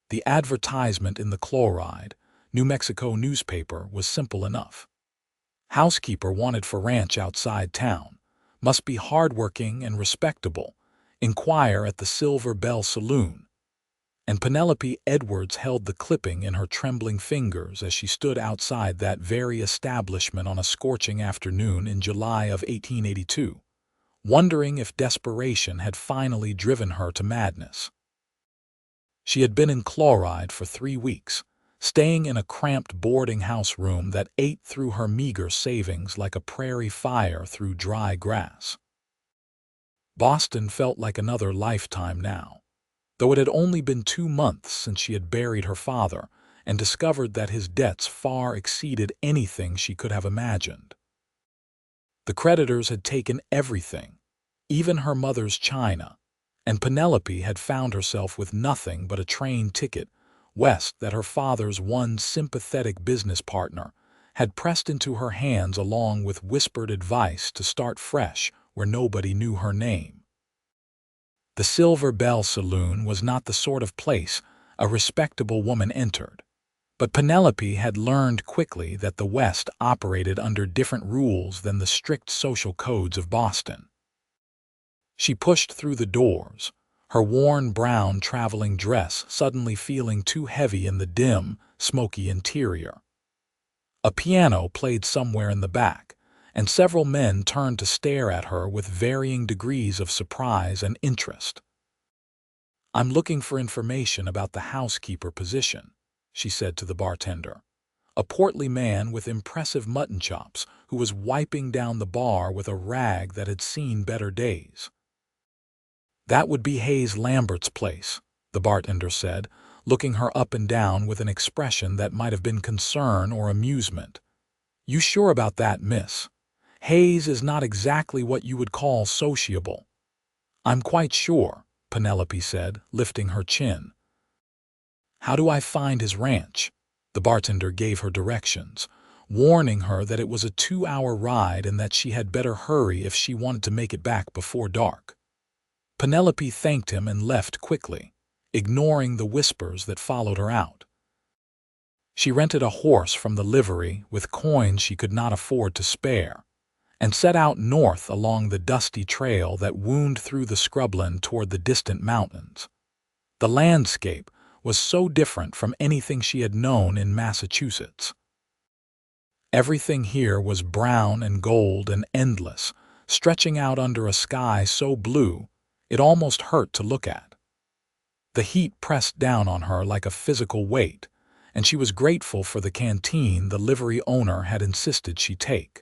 The advertisement in the Chloride, New Mexico newspaper was simple enough. Housekeeper wanted for ranch outside town. Must be hardworking and respectable. Inquire at the Silver Bell Saloon. And Penelope Edwards held the clipping in her trembling fingers as she stood outside that very establishment on a scorching afternoon in July of 1882, wondering if desperation had finally driven her to madness. She had been in Chloride for 3 weeks, staying in a cramped boarding house room that ate through her meager savings like a prairie fire through dry grass. Boston felt like another lifetime now, though it had only been 2 months since she had buried her father and discovered that his debts far exceeded anything she could have imagined. The creditors had taken everything, even her mother's china, and Penelope had found herself with nothing but a train ticket west that her father's one sympathetic business partner had pressed into her hands along with whispered advice to start fresh where nobody knew her name. The Silver Bell Saloon was not the sort of place a respectable woman entered, but Penelope had learned quickly that the West operated under different rules than the strict social codes of Boston. She pushed through the doors, her worn brown traveling dress suddenly feeling too heavy in the dim, smoky interior. A piano played somewhere in the back, and several men turned to stare at her with varying degrees of surprise and interest. "I'm looking for information about the housekeeper position," she said to the bartender, a portly man with impressive mutton chops who was wiping down the bar with a rag that had seen better days. "That would be Hayes Lambert's place," the bartender said, looking her up and down with an expression that might have been concern or amusement. "You sure about that, miss? Hayes is not exactly what you would call sociable." "I'm quite sure," Penelope said, lifting her chin. "How do I find his ranch?" The bartender gave her directions, warning her that it was a 2-hour ride and that she had better hurry if she wanted to make it back before dark. Penelope thanked him and left quickly, ignoring the whispers that followed her out. She rented a horse from the livery with coins she could not afford to spare, and set out north along the dusty trail that wound through the scrubland toward the distant mountains. The landscape was so different from anything she had known in Massachusetts. Everything here was brown and gold and endless, stretching out under a sky so blue it almost hurt to look at. The heat pressed down on her like a physical weight, and she was grateful for the canteen the livery owner had insisted she take.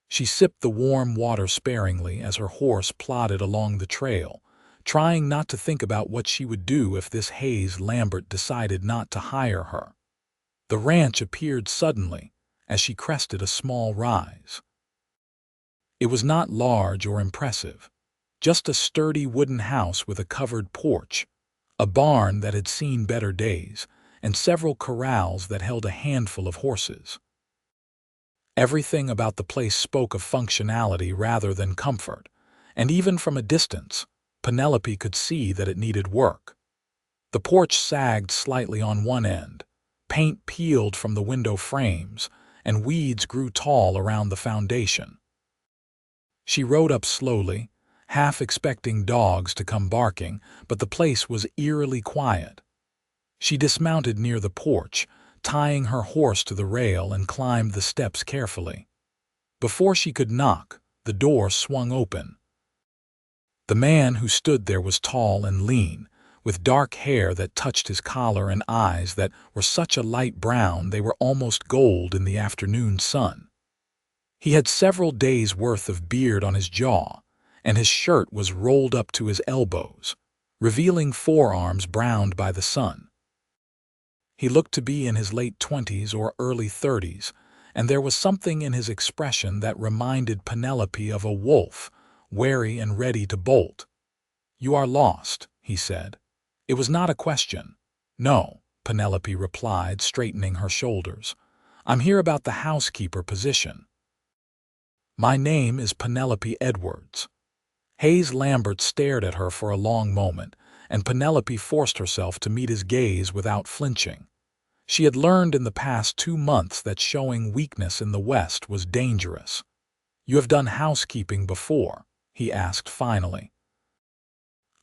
She sipped the warm water sparingly as her horse plodded along the trail, trying not to think about what she would do if this Hayes Lambert decided not to hire her. The ranch appeared suddenly as she crested a small rise. It was not large or impressive, just a sturdy wooden house with a covered porch, a barn that had seen better days, and several corrals that held a handful of horses. Everything about the place spoke of functionality rather than comfort, and even from a distance, Penelope could see that it needed work. The porch sagged slightly on one end, paint peeled from the window frames, and weeds grew tall around the foundation. She rode up slowly, half expecting dogs to come barking, but the place was eerily quiet. She dismounted near the porch, tying her horse to the rail, and climbed the steps carefully. Before she could knock, the door swung open. The man who stood there was tall and lean, with dark hair that touched his collar and eyes that were such a light brown they were almost gold in the afternoon sun. He had several days' worth of beard on his jaw, and his shirt was rolled up to his elbows, revealing forearms browned by the sun. He looked to be in his late 20s or early 30s, and there was something in his expression that reminded Penelope of a wolf, wary and ready to bolt. "You are lost," he said. It was not a question. "No," Penelope replied, straightening her shoulders. "I'm here about the housekeeper position." "My name is Penelope Edwards." Hayes Lambert stared at her for a long moment, and Penelope forced herself to meet his gaze without flinching. She had learned in the past 2 months that showing weakness in the West was dangerous. "You have done housekeeping before?" he asked finally.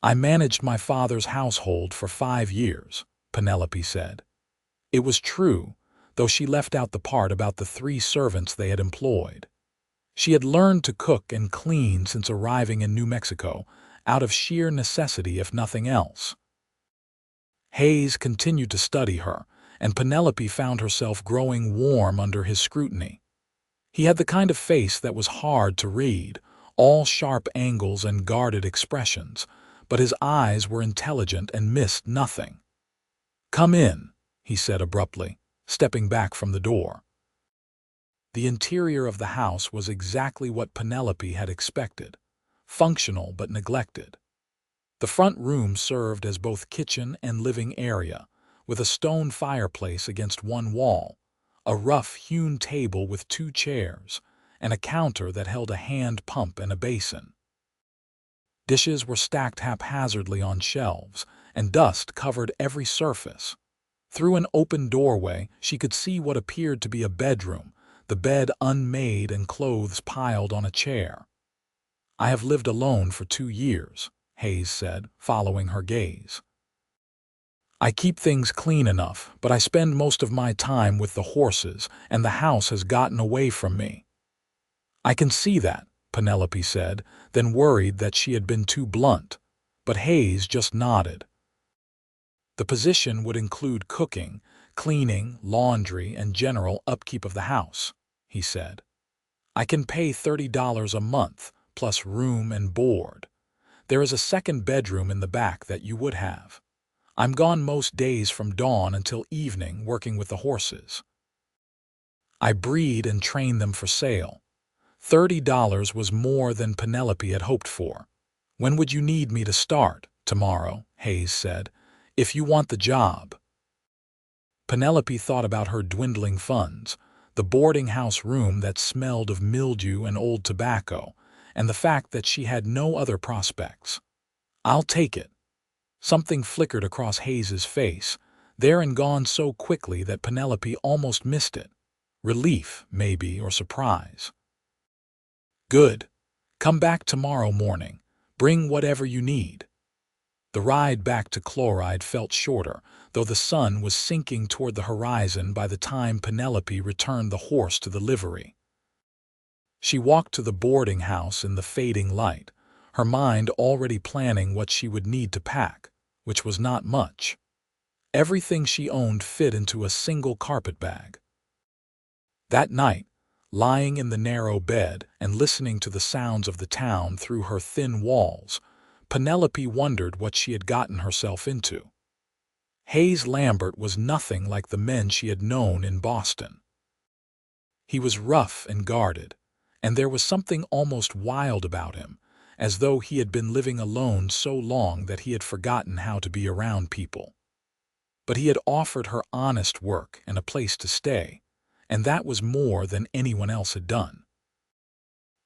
"I managed my father's household for 5 years," Penelope said. It was true, though she left out the part about the 3 servants they had employed. She had learned to cook and clean since arriving in New Mexico, out of sheer necessity if nothing else. Hayes continued to study her, and Penelope found herself growing warm under his scrutiny. He had the kind of face that was hard to read, all sharp angles and guarded expressions, but his eyes were intelligent and missed nothing. "Come in," he said abruptly, stepping back from the door. The interior of the house was exactly what Penelope had expected, functional but neglected. The front room served as both kitchen and living area, with a stone fireplace against one wall, a rough-hewn table with 2 chairs, and a counter that held a hand pump and a basin. Dishes were stacked haphazardly on shelves, and dust covered every surface. Through an open doorway, she could see what appeared to be a bedroom, the bed unmade and clothes piled on a chair. "I have lived alone for 2 years, Hayes said, following her gaze. "I keep things clean enough, but I spend most of my time with the horses, and the house has gotten away from me." "I can see that," Penelope said, then worried that she had been too blunt, but Hayes just nodded. "The position would include cooking, cleaning, laundry, and general upkeep of the house," he said. "I can pay $30 a month, plus room and board. There is a second bedroom in the back that you would have. I'm gone most days from dawn until evening working with the horses. I breed and train them for sale." $30 was more than Penelope had hoped for. "When would you need me to start?" "Tomorrow," Hayes said, "if you want the job." Penelope thought about her dwindling funds, the boarding house room that smelled of mildew and old tobacco, and the fact that she had no other prospects. "I'll take it." Something flickered across Hayes's face, there and gone so quickly that Penelope almost missed it. Relief, maybe, or surprise. "Good. Come back tomorrow morning. Bring whatever you need." The ride back to Chloride felt shorter, though the sun was sinking toward the horizon by the time Penelope returned the horse to the livery. She walked to the boarding house in the fading light, her mind already planning what she would need to pack, which was not much. Everything she owned fit into a single carpet bag. That night, lying in the narrow bed and listening to the sounds of the town through her thin walls, Penelope wondered what she had gotten herself into. Hayes Lambert was nothing like the men she had known in Boston. He was rough and guarded, and there was something almost wild about him, as though he had been living alone so long that he had forgotten how to be around people. But he had offered her honest work and a place to stay, and that was more than anyone else had done.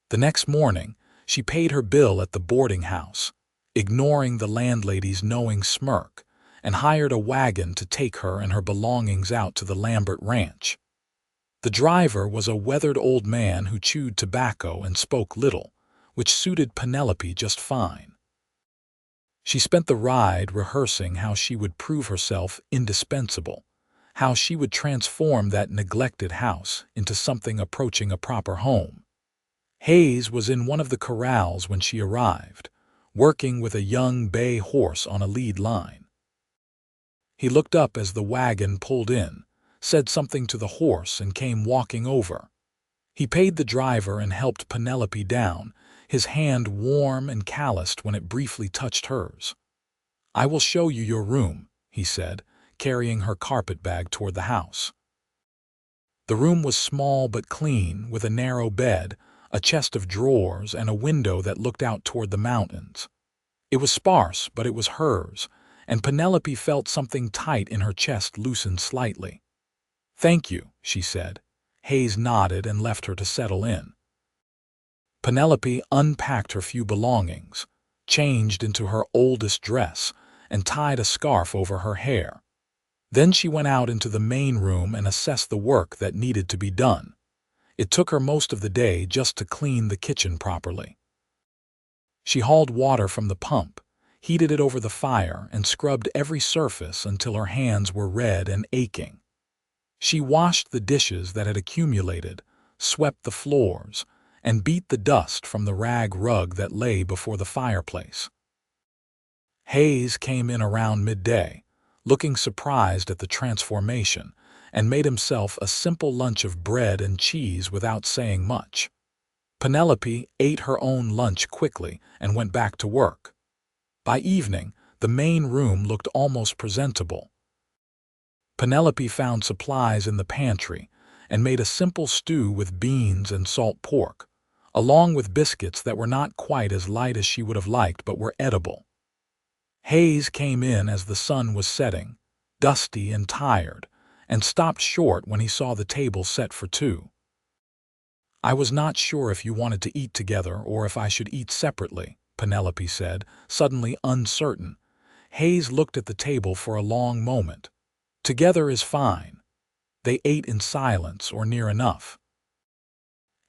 The next morning, she paid her bill at the boarding house, ignoring the landlady's knowing smirk, and hired a wagon to take her and her belongings out to the Lambert ranch. The driver was a weathered old man who chewed tobacco and spoke little, which suited Penelope just fine. She spent the ride rehearsing how she would prove herself indispensable, how she would transform that neglected house into something approaching a proper home. Hayes was in one of the corrals when she arrived, working with a young bay horse on a lead line. He looked up as the wagon pulled in, said something to the horse, and came walking over. He paid the driver and helped Penelope down, his hand warm and calloused when it briefly touched hers. "I will show you your room," he said, carrying her carpet bag toward the house. The room was small but clean, with a narrow bed, a chest of drawers, and a window that looked out toward the mountains. It was sparse, but it was hers, and Penelope felt something tight in her chest loosen slightly. "Thank you," she said. Hayes nodded and left her to settle in. Penelope unpacked her few belongings, changed into her oldest dress, and tied a scarf over her hair. Then she went out into the main room and assessed the work that needed to be done. It took her most of the day just to clean the kitchen properly. She hauled water from the pump, heated it over the fire, and scrubbed every surface until her hands were red and aching. She washed the dishes that had accumulated, swept the floors, and beat the dust from the rag rug that lay before the fireplace. Hayes came in around midday, looking surprised at the transformation, and made himself a simple lunch of bread and cheese without saying much. Penelope ate her own lunch quickly and went back to work. By evening, the main room looked almost presentable. Penelope found supplies in the pantry and made a simple stew with beans and salt pork, along with biscuits that were not quite as light as she would have liked but were edible. Hayes came in as the sun was setting, dusty and tired, and stopped short when he saw the table set for two. "I was not sure if you wanted to eat together or if I should eat separately," Penelope said, suddenly uncertain. Hayes looked at the table for a long moment. "Together is fine." They ate in silence or near enough.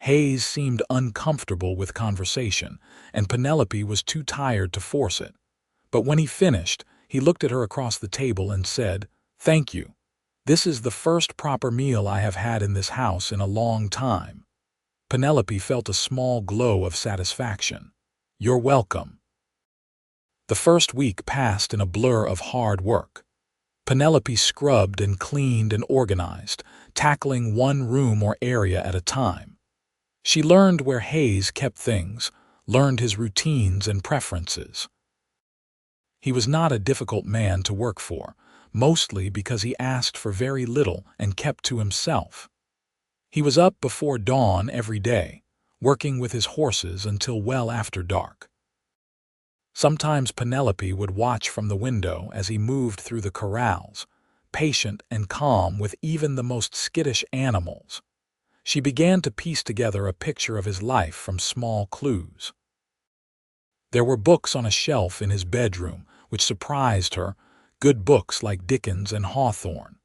Hayes seemed uncomfortable with conversation, and Penelope was too tired to force it. But when he finished, he looked at her across the table and said, "Thank you. This is the first proper meal I have had in this house in a long time." Penelope felt a small glow of satisfaction. "You're welcome." The first week passed in a blur of hard work. Penelope scrubbed and cleaned and organized, tackling one room or area at a time. She learned where Hayes kept things, learned his routines and preferences. He was not a difficult man to work for, mostly because he asked for very little and kept to himself. He was up before dawn every day, working with his horses until well after dark. Sometimes Penelope would watch from the window as he moved through the corrals, patient and calm with even the most skittish animals. She began to piece together a picture of his life from small clues. There were books on a shelf in his bedroom, which surprised her, good books like Dickens and Hawthorne.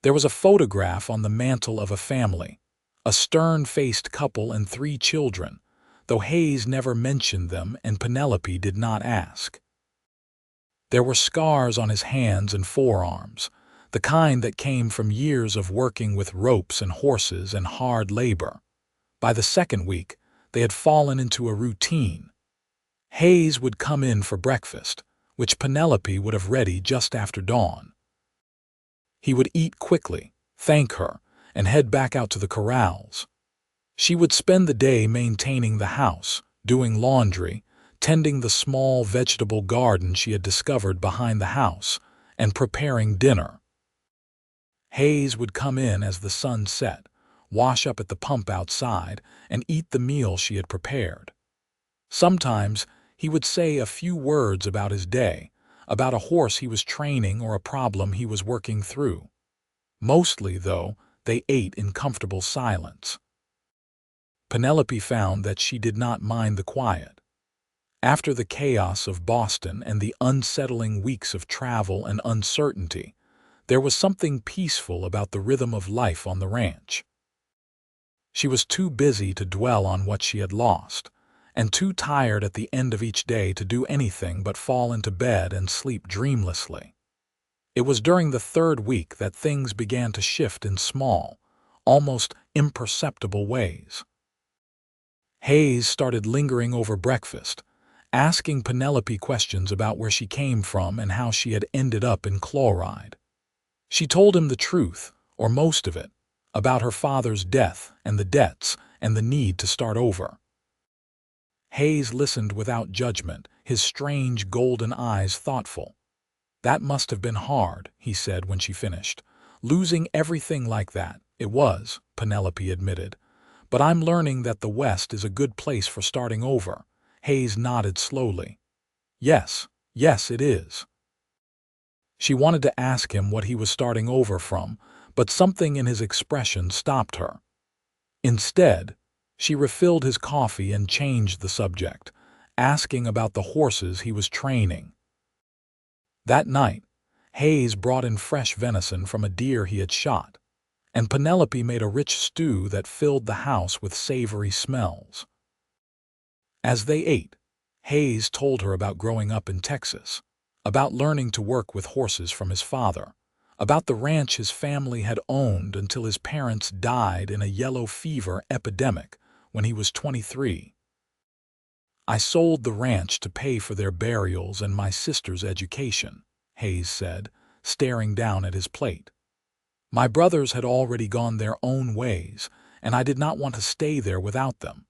There was a photograph on the mantel of a family, a stern-faced couple and 3 children, though Hayes never mentioned them and Penelope did not ask. There were scars on his hands and forearms, the kind that came from years of working with ropes and horses and hard labor. By the second week, they had fallen into a routine. Hayes would come in for breakfast, which Penelope would have ready just after dawn. He would eat quickly, thank her, and head back out to the corrals. She would spend the day maintaining the house, doing laundry, tending the small vegetable garden she had discovered behind the house, and preparing dinner. Hayes would come in as the sun set, wash up at the pump outside, and eat the meal she had prepared. Sometimes he would say a few words about his day, about a horse he was training or a problem he was working through. Mostly, though, they ate in comfortable silence. Penelope found that she did not mind the quiet. After the chaos of Boston and the unsettling weeks of travel and uncertainty, there was something peaceful about the rhythm of life on the ranch. She was too busy to dwell on what she had lost, and too tired at the end of each day to do anything but fall into bed and sleep dreamlessly. It was during the 3rd week that things began to shift in small, almost imperceptible ways. Hayes started lingering over breakfast, asking Penelope questions about where she came from and how she had ended up in chloride. She told him the truth, or most of it, about her father's death and the debts and the need to start over. Hayes listened without judgment, his strange golden eyes thoughtful. "That must have been hard," he said when she finished. "Losing everything like that." "It was," Penelope admitted. "But I'm learning that the West is a good place for starting over." Hayes nodded slowly. Yes, it is." She wanted to ask him what he was starting over from, but something in his expression stopped her. Instead, she refilled his coffee and changed the subject, asking about the horses he was training. That night, Hayes brought in fresh venison from a deer he had shot, and Penelope made a rich stew that filled the house with savory smells. As they ate, Hayes told her about growing up in Texas, about learning to work with horses from his father, about the ranch his family had owned until his parents died in a yellow fever epidemic when he was 23. "I sold the ranch to pay for their burials and my sister's education," Hayes said, staring down at his plate. "My brothers had already gone their own ways, and I did not want to stay there without them.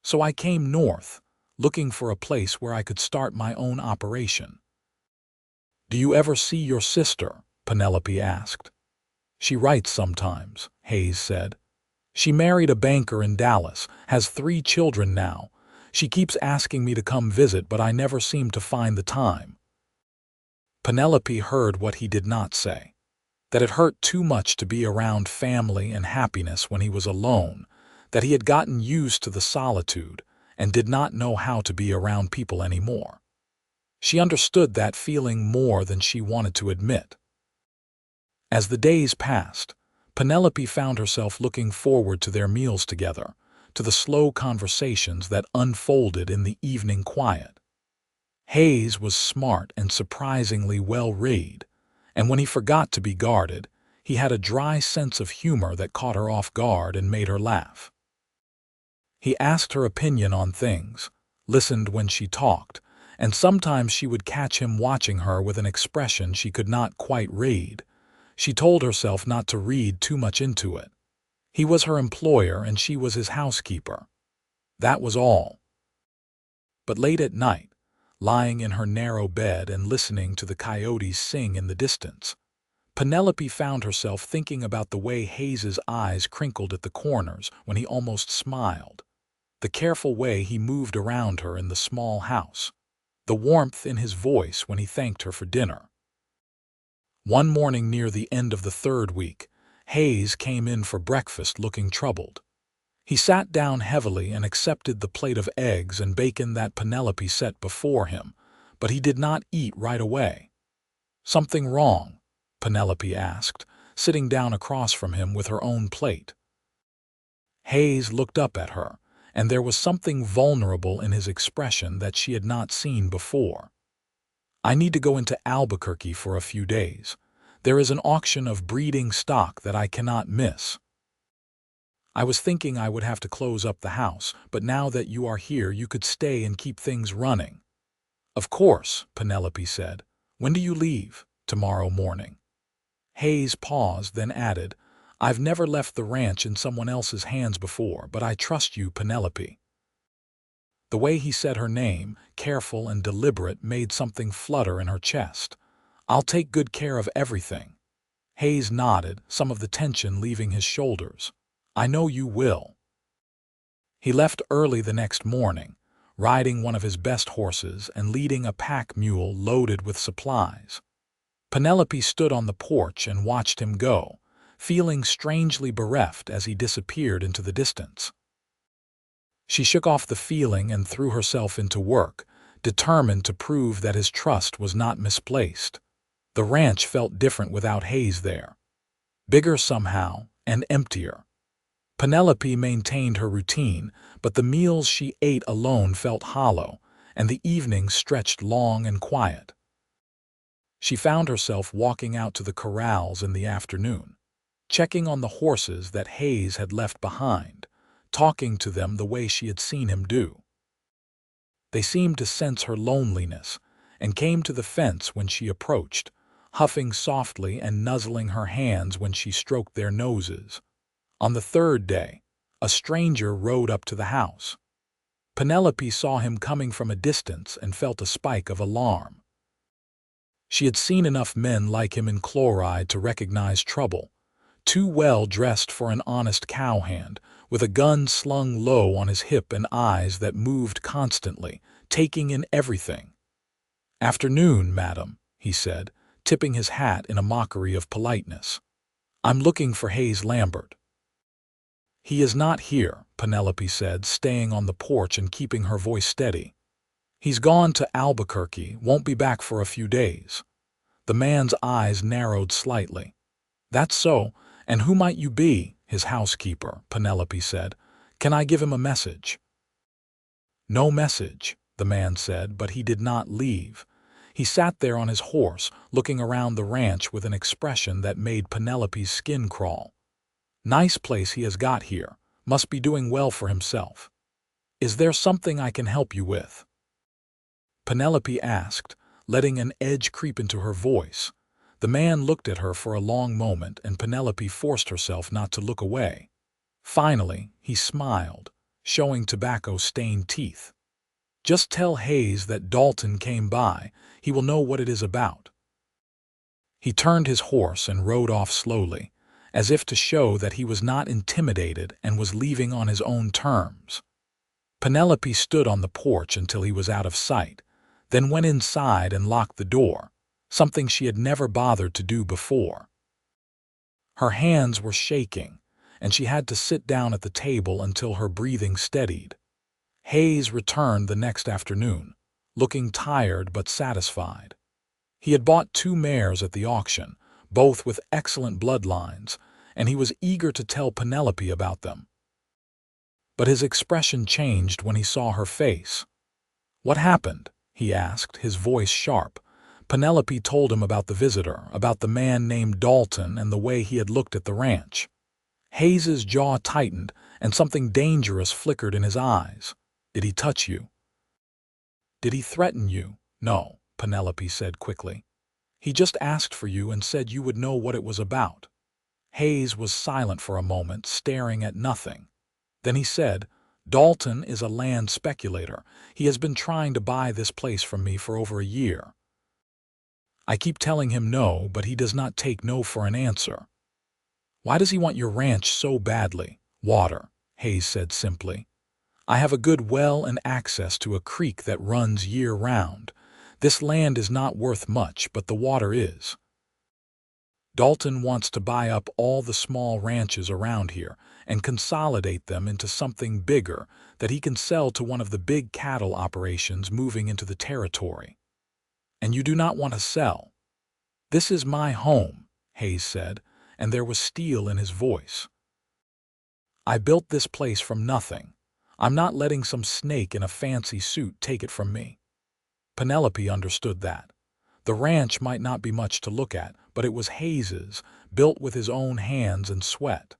So I came north, looking for a place where I could start my own operation." "Do you ever see your sister?" Penelope asked. "She writes sometimes," Hayes said. "She married a banker in Dallas, has 3 children now. She keeps asking me to come visit, but I never seem to find the time." Penelope heard what he did not say, that it hurt too much to be around family and happiness when he was alone, that he had gotten used to the solitude and did not know how to be around people anymore. She understood that feeling more than she wanted to admit. As the days passed, Penelope found herself looking forward to their meals together, to the slow conversations that unfolded in the evening quiet. Hayes was smart and surprisingly well-read, and when he forgot to be guarded, he had a dry sense of humor that caught her off guard and made her laugh. He asked her opinion on things, listened when she talked, and sometimes she would catch him watching her with an expression she could not quite read. She told herself not to read too much into it. He was her employer and she was his housekeeper. That was all. But late at night, lying in her narrow bed and listening to the coyotes sing in the distance, Penelope found herself thinking about the way Hayes's eyes crinkled at the corners when he almost smiled, the careful way he moved around her in the small house, the warmth in his voice when he thanked her for dinner. One morning near the end of the 3rd week, Hayes came in for breakfast looking troubled. He sat down heavily and accepted the plate of eggs and bacon that Penelope set before him, but he did not eat right away. "Something wrong?" Penelope asked, sitting down across from him with her own plate. Hayes looked up at her, and there was something vulnerable in his expression that she had not seen before. "I need to go into Albuquerque for a few days. There is an auction of breeding stock that I cannot miss. I was thinking I would have to close up the house, but now that you are here you could stay and keep things running." "Of course," Penelope said. "When do you leave?" "Tomorrow morning." Hayes paused, then added, "I've never left the ranch in someone else's hands before, but I trust you, Penelope." The way he said her name, careful and deliberate, made something flutter in her chest. "I'll take good care of everything." Hayes nodded, some of the tension leaving his shoulders. "I know you will." He left early the next morning, riding one of his best horses and leading a pack mule loaded with supplies. Penelope stood on the porch and watched him go, feeling strangely bereft as he disappeared into the distance. She shook off the feeling and threw herself into work, determined to prove that his trust was not misplaced. The ranch felt different without Hayes there. Bigger somehow, and emptier. Penelope maintained her routine, but the meals she ate alone felt hollow, and the evenings stretched long and quiet. She found herself walking out to the corrals in the afternoon, checking on the horses that Hayes had left behind, talking to them the way she had seen him do. They seemed to sense her loneliness and came to the fence when she approached, huffing softly and nuzzling her hands when she stroked their noses. On the 3rd day, a stranger rode up to the house. Penelope saw him coming from a distance and felt a spike of alarm. She had seen enough men like him in Chloride to recognize trouble, too well dressed for an honest cowhand, with a gun slung low on his hip and eyes that moved constantly, taking in everything. "Afternoon, madam," he said, tipping his hat in a mockery of politeness. "I'm looking for Hayes Lambert." "He is not here," Penelope said, staying on the porch and keeping her voice steady. "He's gone to Albuquerque, won't be back for a few days." The man's eyes narrowed slightly. "That's so, and who might you be?" "His housekeeper," Penelope said. "Can I give him a message?" "No message," the man said, but he did not leave. He sat there on his horse, looking around the ranch with an expression that made Penelope's skin crawl. "Nice place he has got here. Must be doing well for himself. Is there something I can help you with?" Penelope asked, letting an edge creep into her voice. The man looked at her for a long moment, and Penelope forced herself not to look away. Finally, he smiled, showing tobacco-stained teeth. "Just tell Hayes that Dalton came by. He will know what it is about." He turned his horse and rode off slowly, as if to show that he was not intimidated and was leaving on his own terms. Penelope stood on the porch until he was out of sight, then went inside and locked the door, something she had never bothered to do before. Her hands were shaking, and she had to sit down at the table until her breathing steadied. Hayes returned the next afternoon, looking tired but satisfied. He had bought 2 mares at the auction, both with excellent bloodlines, and he was eager to tell Penelope about them. But his expression changed when he saw her face. "What happened?" he asked, his voice sharp. Penelope told him about the visitor, about the man named Dalton, and the way he had looked at the ranch. Hayes's jaw tightened, and something dangerous flickered in his eyes. "Did he touch you? Did he threaten you?" "No," Penelope said quickly. "He just asked for you and said you would know what it was about." Hayes was silent for a moment, staring at nothing. Then he said, "Dalton is a land speculator. He has been trying to buy this place from me for over a year. I keep telling him no, but he does not take no for an answer." "Why does he want your ranch so badly?" "Water," Hayes said simply. "I have a good well and access to a creek that runs year-round. This land is not worth much, but the water is. Dalton wants to buy up all the small ranches around here and consolidate them into something bigger that he can sell to one of the big cattle operations moving into the territory. And you do not want to sell." "This is my home," Hayes said, and there was steel in his voice. "I built this place from nothing. I'm not letting some snake in a fancy suit take it from me." Penelope understood that. The ranch might not be much to look at, but it was Hayes's, built with his own hands and sweat.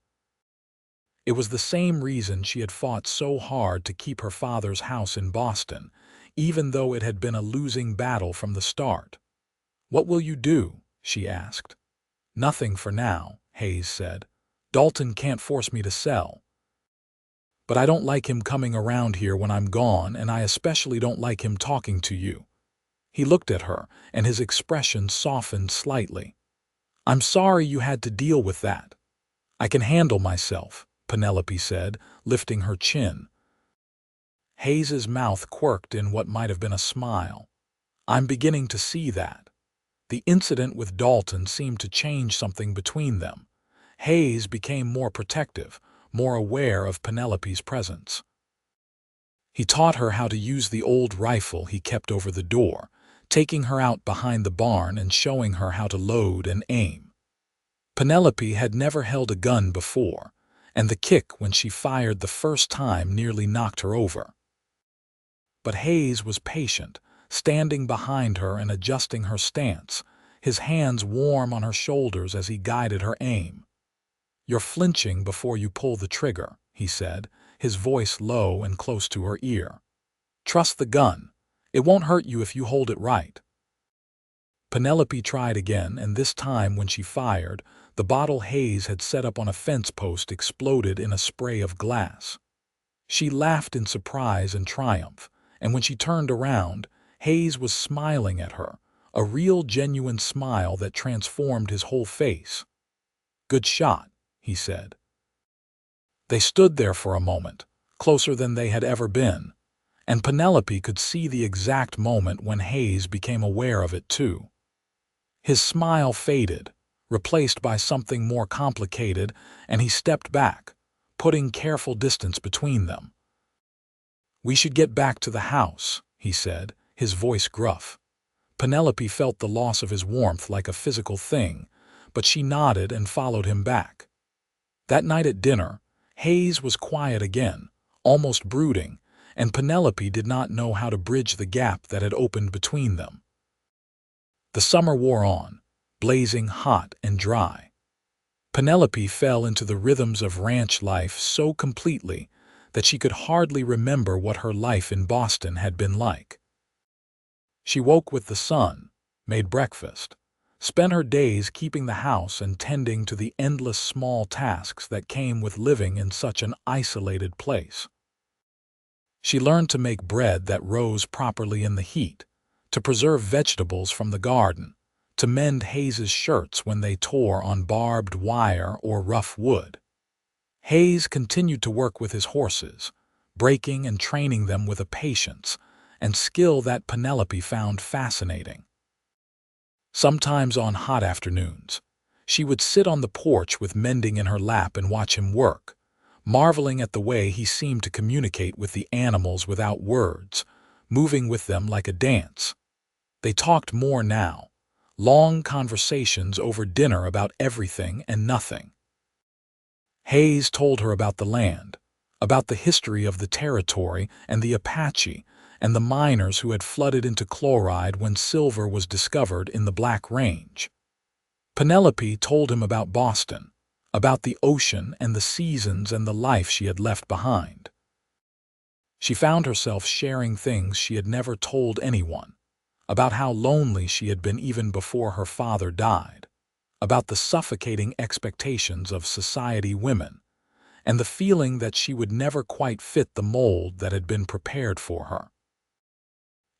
It was the same reason she had fought so hard to keep her father's house in Boston, even though it had been a losing battle from the start. "What will you do?" she asked. "Nothing for now," Hayes said. "Dalton can't force me to sell. But I don't like him coming around here when I'm gone, and I especially don't like him talking to you." He looked at her, and his expression softened slightly. "I'm sorry you had to deal with that. I can handle myself," Penelope said, lifting her chin. Hayes's mouth quirked in what might have been a smile. "I'm beginning to see that." The incident with Dalton seemed to change something between them. Hayes became more protective, more aware of Penelope's presence. He taught her how to use the old rifle he kept over the door, taking her out behind the barn and showing her how to load and aim. Penelope had never held a gun before, and the kick when she fired the first time nearly knocked her over. But Hayes was patient, standing behind her and adjusting her stance, his hands warm on her shoulders as he guided her aim. "You're flinching before you pull the trigger," he said, his voice low and close to her ear. "Trust the gun. It won't hurt you if you hold it right." Penelope tried again, and this time when she fired, the bottle Hayes had set up on a fence post exploded in a spray of glass. She laughed in surprise and triumph, and when she turned around, Hayes was smiling at her, a real genuine smile that transformed his whole face. "Good shot," he said. They stood there for a moment, closer than they had ever been, and Penelope could see the exact moment when Hayes became aware of it too. His smile faded, replaced by something more complicated, and he stepped back, putting careful distance between them. "We should get back to the house," he said, his voice gruff. Penelope felt the loss of his warmth like a physical thing, but she nodded and followed him back. That night at dinner, Hayes was quiet again, almost brooding, and Penelope did not know how to bridge the gap that had opened between them. The summer wore on, blazing hot and dry. Penelope fell into the rhythms of ranch life so completely that she could hardly remember what her life in Boston had been like. She woke with the sun, made breakfast, spent her days keeping the house and tending to the endless small tasks that came with living in such an isolated place. She learned to make bread that rose properly in the heat, to preserve vegetables from the garden, to mend Hayes's shirts when they tore on barbed wire or rough wood. Hayes continued to work with his horses, breaking and training them with a patience and skill that Penelope found fascinating. Sometimes on hot afternoons, she would sit on the porch with mending in her lap and watch him work, marveling at the way he seemed to communicate with the animals without words, moving with them like a dance. They talked more now, long conversations over dinner about everything and nothing. Hayes told her about the land, about the history of the territory and the Apache, and the miners who had flooded into chloride when silver was discovered in the Black Range. Penelope told him about Boston, about the ocean and the seasons and the life she had left behind. She found herself sharing things she had never told anyone, about how lonely she had been even before her father died, about the suffocating expectations of society women, and the feeling that she would never quite fit the mold that had been prepared for her.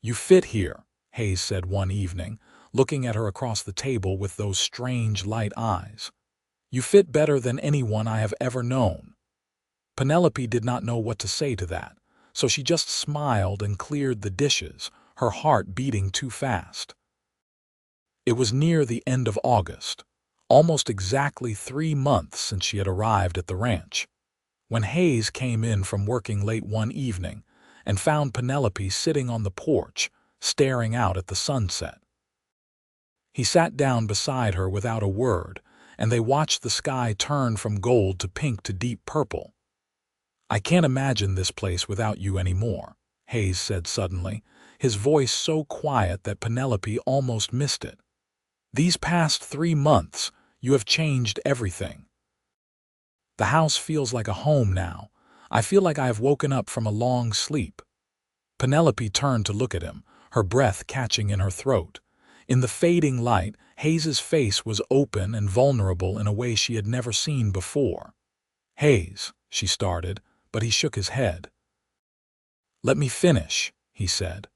"You fit here," Hayes said one evening, looking at her across the table with those strange light eyes. "You fit better than anyone I have ever known." Penelope did not know what to say to that, so she just smiled and cleared the dishes, her heart beating too fast. It was near the end of August, almost exactly 3 months since she had arrived at the ranch, when Hayes came in from working late one evening and found Penelope sitting on the porch, staring out at the sunset. He sat down beside her without a word, and they watched the sky turn from gold to pink to deep purple. "I can't imagine this place without you anymore," Hayes said suddenly, his voice so quiet that Penelope almost missed it. "These past 3 months, you have changed everything. The house feels like a home now. I feel like I have woken up from a long sleep." Penelope turned to look at him, her breath catching in her throat. In the fading light, Hayes's face was open and vulnerable in a way she had never seen before. "Hayes," she started, but he shook his head. "Let me finish," he said.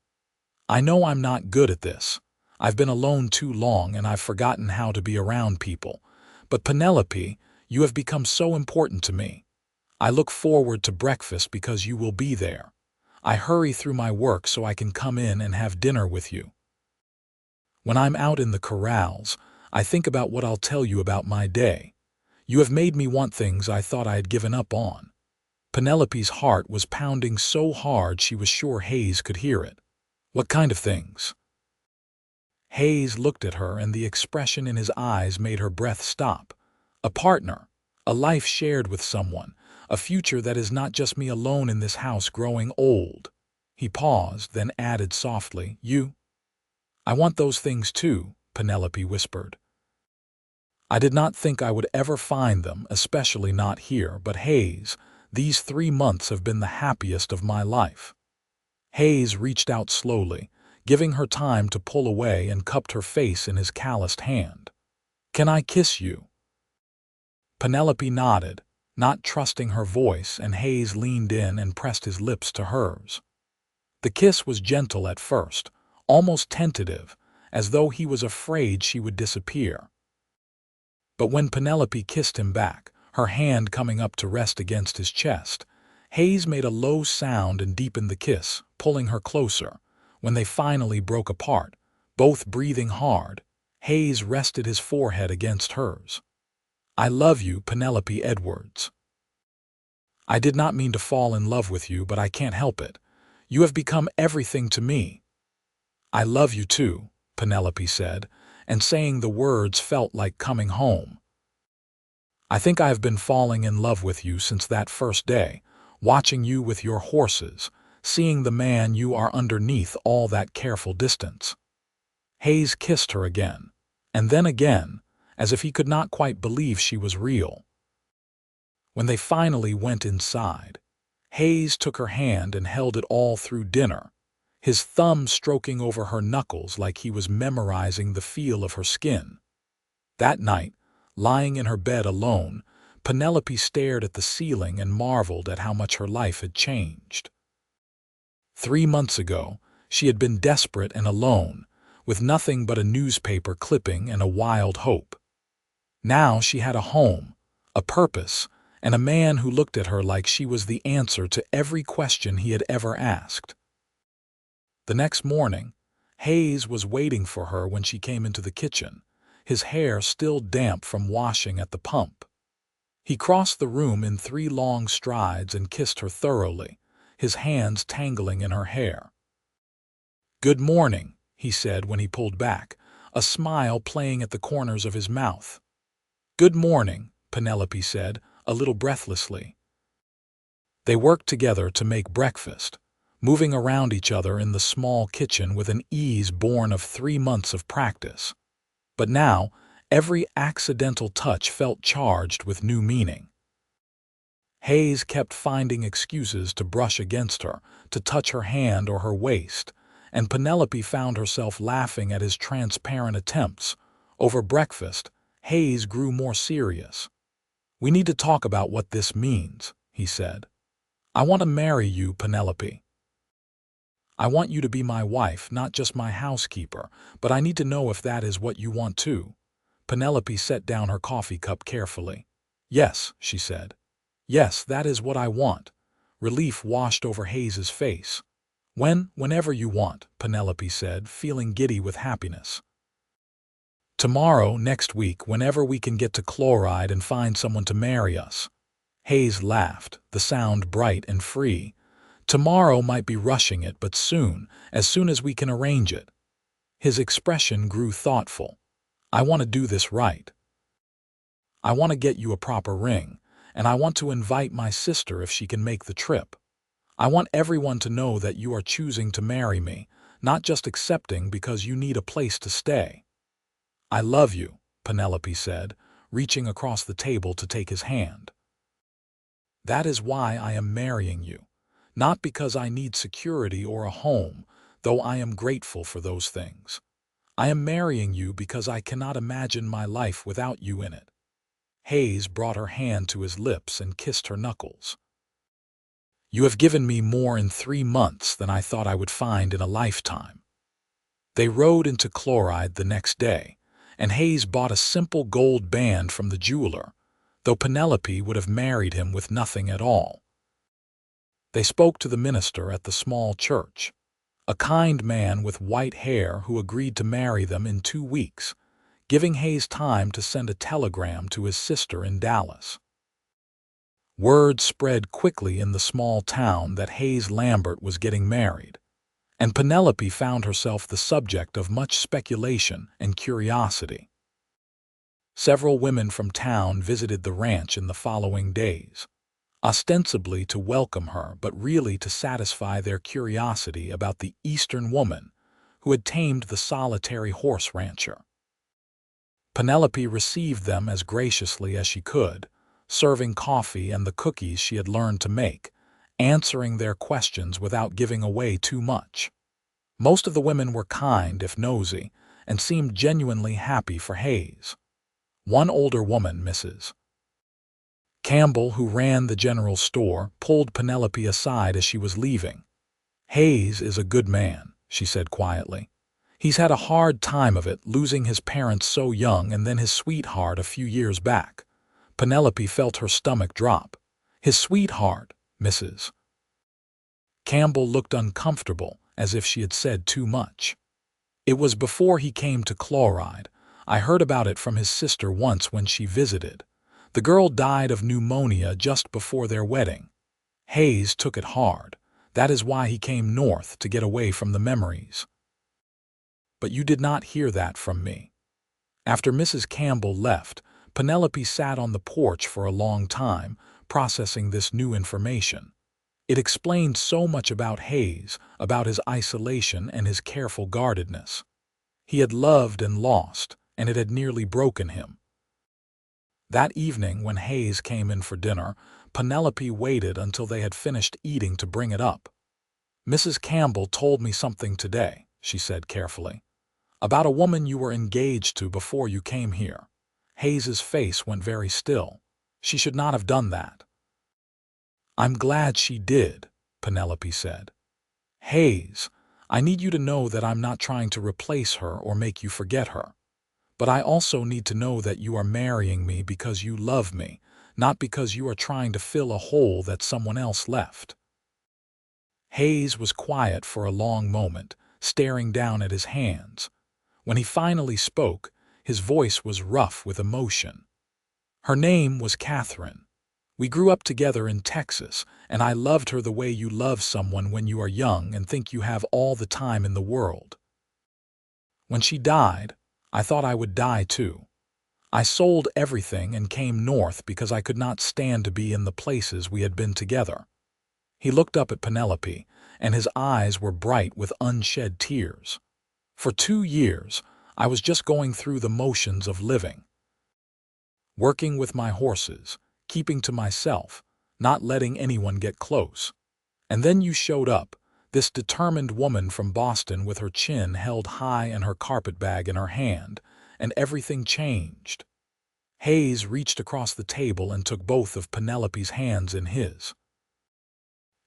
"I know I'm not good at this. I've been alone too long and I've forgotten how to be around people. But Penelope, you have become so important to me. I look forward to breakfast because you will be there. I hurry through my work so I can come in and have dinner with you. When I'm out in the corrals, I think about what I'll tell you about my day. You have made me want things I thought I had given up on." Penelope's heart was pounding so hard she was sure Hayes could hear it. "What kind of things?" Hayes looked at her, and the expression in his eyes made her breath stop. "A partner, a life shared with someone, a future that is not just me alone in this house growing old." He paused, then added softly, "You?" "I want those things too," Penelope whispered. "I did not think I would ever find them, especially not here, but Hayes, these 3 months have been the happiest of my life." Hayes reached out slowly, giving her time to pull away, and cupped her face in his calloused hand. "Can I kiss you?" Penelope nodded, not trusting her voice, and Hayes leaned in and pressed his lips to hers. The kiss was gentle at first, almost tentative, as though he was afraid she would disappear. But when Penelope kissed him back, her hand coming up to rest against his chest, Hayes made a low sound and deepened the kiss, pulling her closer. When they finally broke apart, both breathing hard, Hayes rested his forehead against hers. "I love you, Penelope Edwards. I did not mean to fall in love with you, but I can't help it. You have become everything to me." "I love you too," Penelope said, and saying the words felt like coming home. I think I have been falling in love with you since that first day, watching you with your horses, seeing the man you are underneath all that careful distance. Hayes kissed her again, and then again, as if he could not quite believe she was real. When they finally went inside, Hayes took her hand and held it all through dinner, his thumb stroking over her knuckles like he was memorizing the feel of her skin. That night, lying in her bed alone, Penelope stared at the ceiling and marveled at how much her life had changed. 3 months ago, she had been desperate and alone, with nothing but a newspaper clipping and a wild hope. Now she had a home, a purpose, and a man who looked at her like she was the answer to every question he had ever asked. The next morning, Hayes was waiting for her when she came into the kitchen, his hair still damp from washing at the pump. He crossed the room in 3 long strides and kissed her thoroughly, his hands tangling in her hair. "Good morning," he said when he pulled back, a smile playing at the corners of his mouth. "Good morning," Penelope said, a little breathlessly. They worked together to make breakfast, moving around each other in the small kitchen with an ease born of 3 months of practice. But now, every accidental touch felt charged with new meaning. Hayes kept finding excuses to brush against her, to touch her hand or her waist, and Penelope found herself laughing at his transparent attempts. Over breakfast, Hayes grew more serious. "We need to talk about what this means," he said. "I want to marry you, Penelope. I want you to be my wife, not just my housekeeper, but I need to know if that is what you want too." Penelope set down her coffee cup carefully. "Yes," she said. "Yes, that is what I want." Relief washed over Hayes's face. Whenever you want," Penelope said, feeling giddy with happiness. "Tomorrow, next week, whenever we can get to Chloride and find someone to marry us." Hayes laughed, the sound bright and free. "Tomorrow might be rushing it, but as soon as we can arrange it." His expression grew thoughtful. "I want to do this right. I want to get you a proper ring, and I want to invite my sister if she can make the trip. I want everyone to know that you are choosing to marry me, not just accepting because you need a place to stay." "I love you," Penelope said, reaching across the table to take his hand. "That is why I am marrying you, not because I need security or a home, though I am grateful for those things. I am marrying you because I cannot imagine my life without you in it." Hayes brought her hand to his lips and kissed her knuckles. "You have given me more in 3 months than I thought I would find in a lifetime." They rode into Chloride the next day, and Hayes bought a simple gold band from the jeweler, though Penelope would have married him with nothing at all. They spoke to the minister at the small church, a kind man with white hair who agreed to marry them in 2 weeks, giving Hayes time to send a telegram to his sister in Dallas. Word spread quickly in the small town that Hayes Lambert was getting married, and Penelope found herself the subject of much speculation and curiosity. Several women from town visited the ranch in the following days, ostensibly to welcome her but really to satisfy their curiosity about the Eastern woman who had tamed the solitary horse rancher. Penelope received them as graciously as she could, serving coffee and the cookies she had learned to make, answering their questions without giving away too much. Most of the women were kind, if nosy, and seemed genuinely happy for Hayes. One older woman, Mrs. Campbell, who ran the general store, pulled Penelope aside as she was leaving. "Hayes is a good man," she said quietly. "He's had a hard time of it, losing his parents so young and then his sweetheart a few years back." Penelope felt her stomach drop. "His sweetheart, Mrs. Campbell looked uncomfortable, as if she had said too much. "It was before he came to Chloride. I heard about it from his sister once when she visited. The girl died of pneumonia just before their wedding. Hayes took it hard. That is why he came north, to get away from the memories." but you did not hear that from me." After Mrs. Campbell left, Penelope sat on the porch for a long time, processing this new information. It explained so much about Hayes, about his isolation and his careful guardedness. He had loved and lost, and it had nearly broken him. That evening, when Hayes came in for dinner, Penelope waited until they had finished eating to bring it up. "Mrs. Campbell told me something today," she said carefully, "about a woman you were engaged to before you came here." Hayes's face went very still. "She should not have done that." "I'm glad she did," Penelope said. "Hayes, I need you to know that I'm not trying to replace her or make you forget her. But I also need to know that you are marrying me because you love me, not because you are trying to fill a hole that someone else left." Hayes was quiet for a long moment, staring down at his hands. When he finally spoke, his voice was rough with emotion. "Her name was Catherine. We grew up together in Texas, and I loved her the way you love someone when you are young and think you have all the time in the world. When she died, I thought I would die too. I sold everything and came north because I could not stand to be in the places we had been together." He looked up at Penelope, and his eyes were bright with unshed tears. "For 2 years, I was just going through the motions of living. Working with my horses, keeping to myself, not letting anyone get close. And then you showed up, this determined woman from Boston with her chin held high and her carpetbag in her hand, and everything changed." Hayes reached across the table and took both of Penelope's hands in his.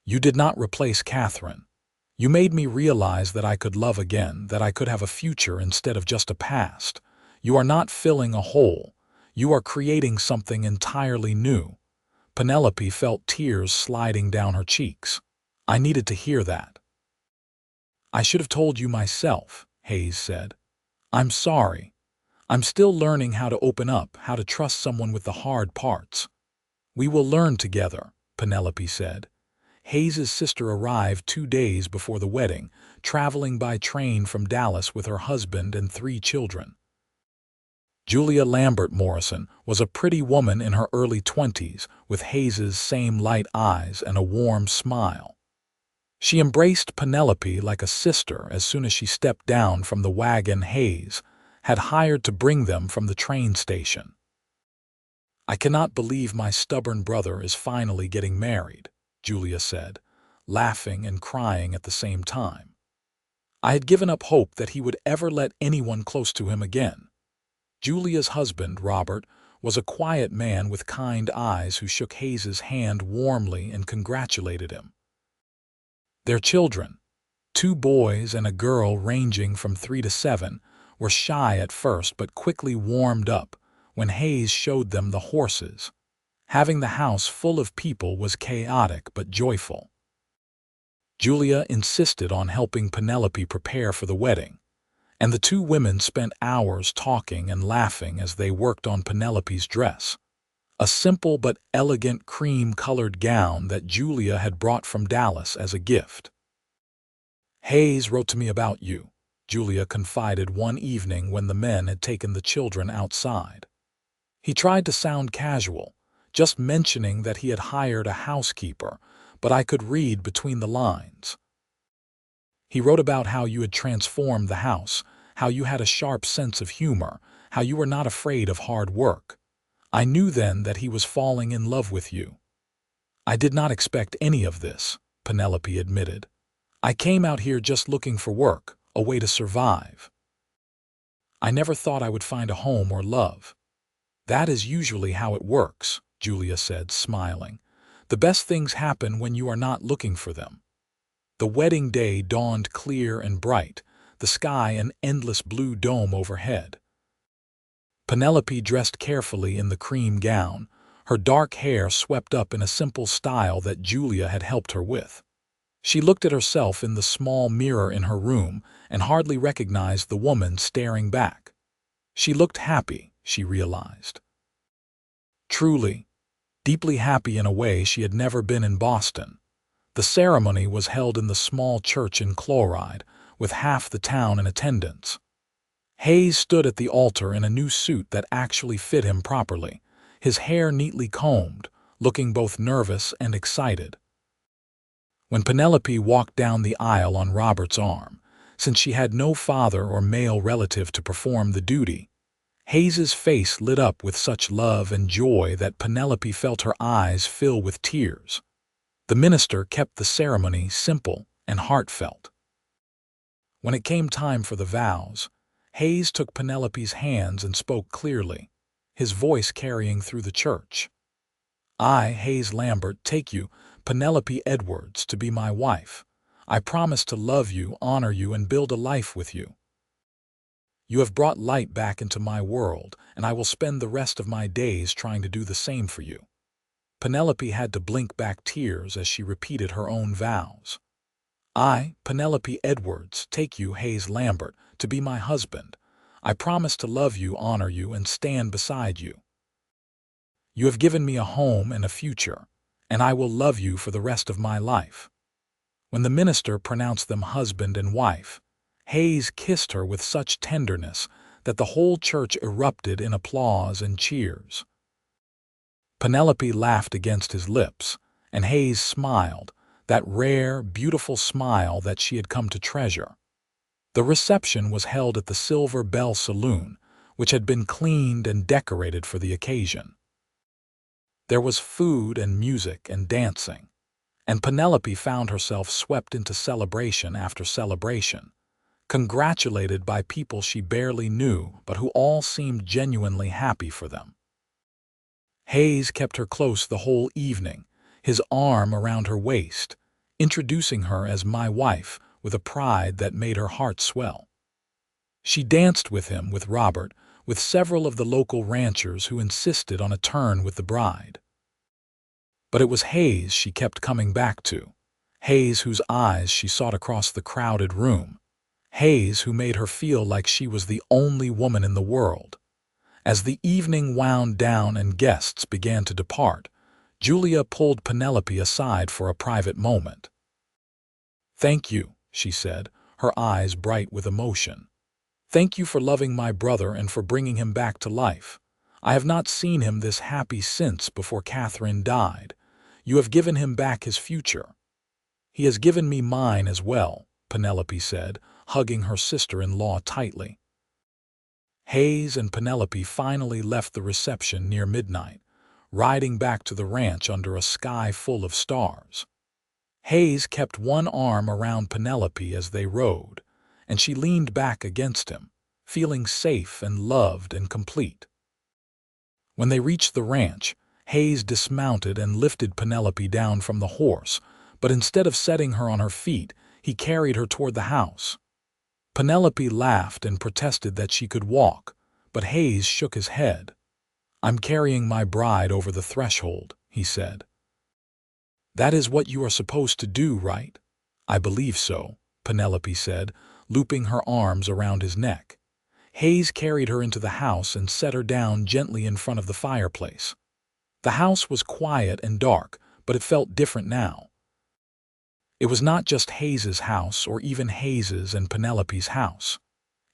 "You did not replace Catherine. You made me realize that I could love again, that I could have a future instead of just a past. You are not filling a hole. You are creating something entirely new." Penelope felt tears sliding down her cheeks. "I needed to hear that." "I should have told you myself," Hayes said. "I'm sorry. I'm still learning how to open up, how to trust someone with the hard parts." "We will learn together," Penelope said. Hayes's sister arrived 2 days before the wedding, traveling by train from Dallas with her husband and 3 children. Julia Lambert Morrison was a pretty woman in her early 20s with Hayes's same light eyes and a warm smile. She embraced Penelope like a sister as soon as she stepped down from the wagon Hayes had hired to bring them from the train station. "I cannot believe my stubborn brother is finally getting married," Julia said, laughing and crying at the same time. "I had given up hope that he would ever let anyone close to him again." Julia's husband, Robert, was a quiet man with kind eyes who shook Hayes's hand warmly and congratulated him. Their children, 2 boys and a girl ranging from 3 to 7, were shy at first but quickly warmed up when Hayes showed them the horses. Having the house full of people was chaotic but joyful. Julia insisted on helping Penelope prepare for the wedding, and the 2 women spent hours talking and laughing as they worked on Penelope's dress, a simple but elegant cream-colored gown that Julia had brought from Dallas as a gift. "Hayes wrote to me about you," Julia confided one evening when the men had taken the children outside. "He tried to sound casual, just mentioning that he had hired a housekeeper, but I could read between the lines. He wrote about how you had transformed the house, how you had a sharp sense of humor, how you were not afraid of hard work. I knew then that he was falling in love with you." "I did not expect any of this," Penelope admitted. "I came out here just looking for work, a way to survive. I never thought I would find a home or love." "That is usually how it works," Julia said, smiling. "The best things happen when you are not looking for them." The wedding day dawned clear and bright, the sky an endless blue dome overhead. Penelope dressed carefully in the cream gown, her dark hair swept up in a simple style that Julia had helped her with. She looked at herself in the small mirror in her room and hardly recognized the woman staring back. She looked happy, she realized. Truly, deeply happy in a way she had never been in Boston. The ceremony was held in the small church in Chloride, with half the town in attendance. Hayes stood at the altar in a new suit that actually fit him properly, his hair neatly combed, looking both nervous and excited. When Penelope walked down the aisle on Robert's arm, since she had no father or male relative to perform the duty, Hayes's face lit up with such love and joy that Penelope felt her eyes fill with tears. The minister kept the ceremony simple and heartfelt. When it came time for the vows, Hayes took Penelope's hands and spoke clearly, his voice carrying through the church. I, Hayes Lambert, take you, Penelope Edwards, to be my wife. I promise to love you, honor you, and build a life with you. You have brought light back into my world, and I will spend the rest of my days trying to do the same for you. Penelope had to blink back tears as she repeated her own vows. I, Penelope Edwards, take you, Hayes Lambert, to be my husband. I promise to love you, honor you, and stand beside you. You have given me a home and a future, and I will love you for the rest of my life. When the minister pronounced them husband and wife, Hayes kissed her with such tenderness that the whole church erupted in applause and cheers. Penelope laughed against his lips, and Hayes smiled, that rare, beautiful smile that she had come to treasure. The reception was held at the Silver Bell Saloon, which had been cleaned and decorated for the occasion. There was food and music and dancing, and Penelope found herself swept into celebration after celebration, congratulated by people she barely knew but who all seemed genuinely happy for them. Hayes kept her close the whole evening, his arm around her waist, introducing her as my wife with a pride that made her heart swell. She danced with him, with Robert, with several of the local ranchers who insisted on a turn with the bride. But it was Hayes she kept coming back to, Hayes whose eyes she sought across the crowded room, Hayes who made her feel like she was the only woman in the world. As the evening wound down and guests began to depart, Julia pulled Penelope aside for a private moment. "Thank you," she said, her eyes bright with emotion. "Thank you for loving my brother and for bringing him back to life. I have not seen him this happy since before Catherine died. You have given him back his future." "He has given me mine as well," Penelope said, hugging her sister-in-law tightly. Hayes and Penelope finally left the reception near midnight, riding back to the ranch under a sky full of stars. Hayes kept one arm around Penelope as they rode, and she leaned back against him, feeling safe and loved and complete. When they reached the ranch, Hayes dismounted and lifted Penelope down from the horse, but instead of setting her on her feet, he carried her toward the house. Penelope laughed and protested that she could walk, but Hayes shook his head. "I'm carrying my bride over the threshold," he said. "That is what you are supposed to do, right?" "I believe so," Penelope said, looping her arms around his neck. Hayes carried her into the house and set her down gently in front of the fireplace. The house was quiet and dark, but it felt different now. It was not just Hayes's house or even Hayes's and Penelope's house.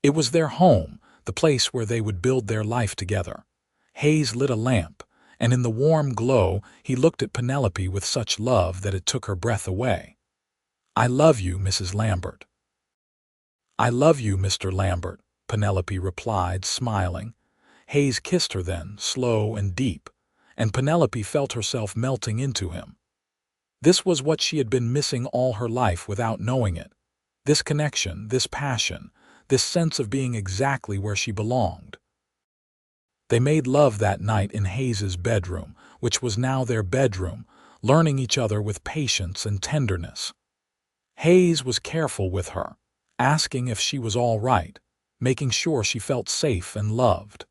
It was their home, the place where they would build their life together. Hayes lit a lamp, and in the warm glow he looked at Penelope with such love that it took her breath away. "I love you, Mrs. Lambert." "I love you, Mr. Lambert," Penelope replied, smiling. Hayes kissed her then, slow and deep, and Penelope felt herself melting into him. This was what she had been missing all her life without knowing it. This connection, this passion, this sense of being exactly where she belonged. They made love that night in Hayes's bedroom, which was now their bedroom, learning each other with patience and tenderness. Hayes was careful with her, asking if she was all right, making sure she felt safe and loved.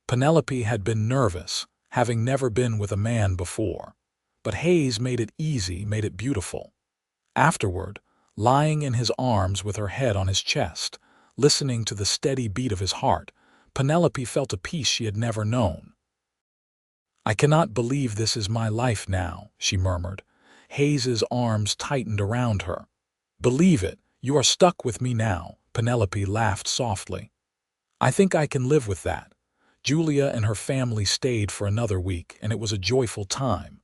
Penelope had been nervous, having never been with a man before, but Hayes made it easy, made it beautiful. Afterward, lying in his arms with her head on his chest, listening to the steady beat of his heart, Penelope felt a peace she had never known. "I cannot believe this is my life now," she murmured. Hayes's arms tightened around her. "Believe it, you are stuck with me now," Penelope laughed softly. I think I can live with that. Julia and her family stayed for another week, and it was a joyful time.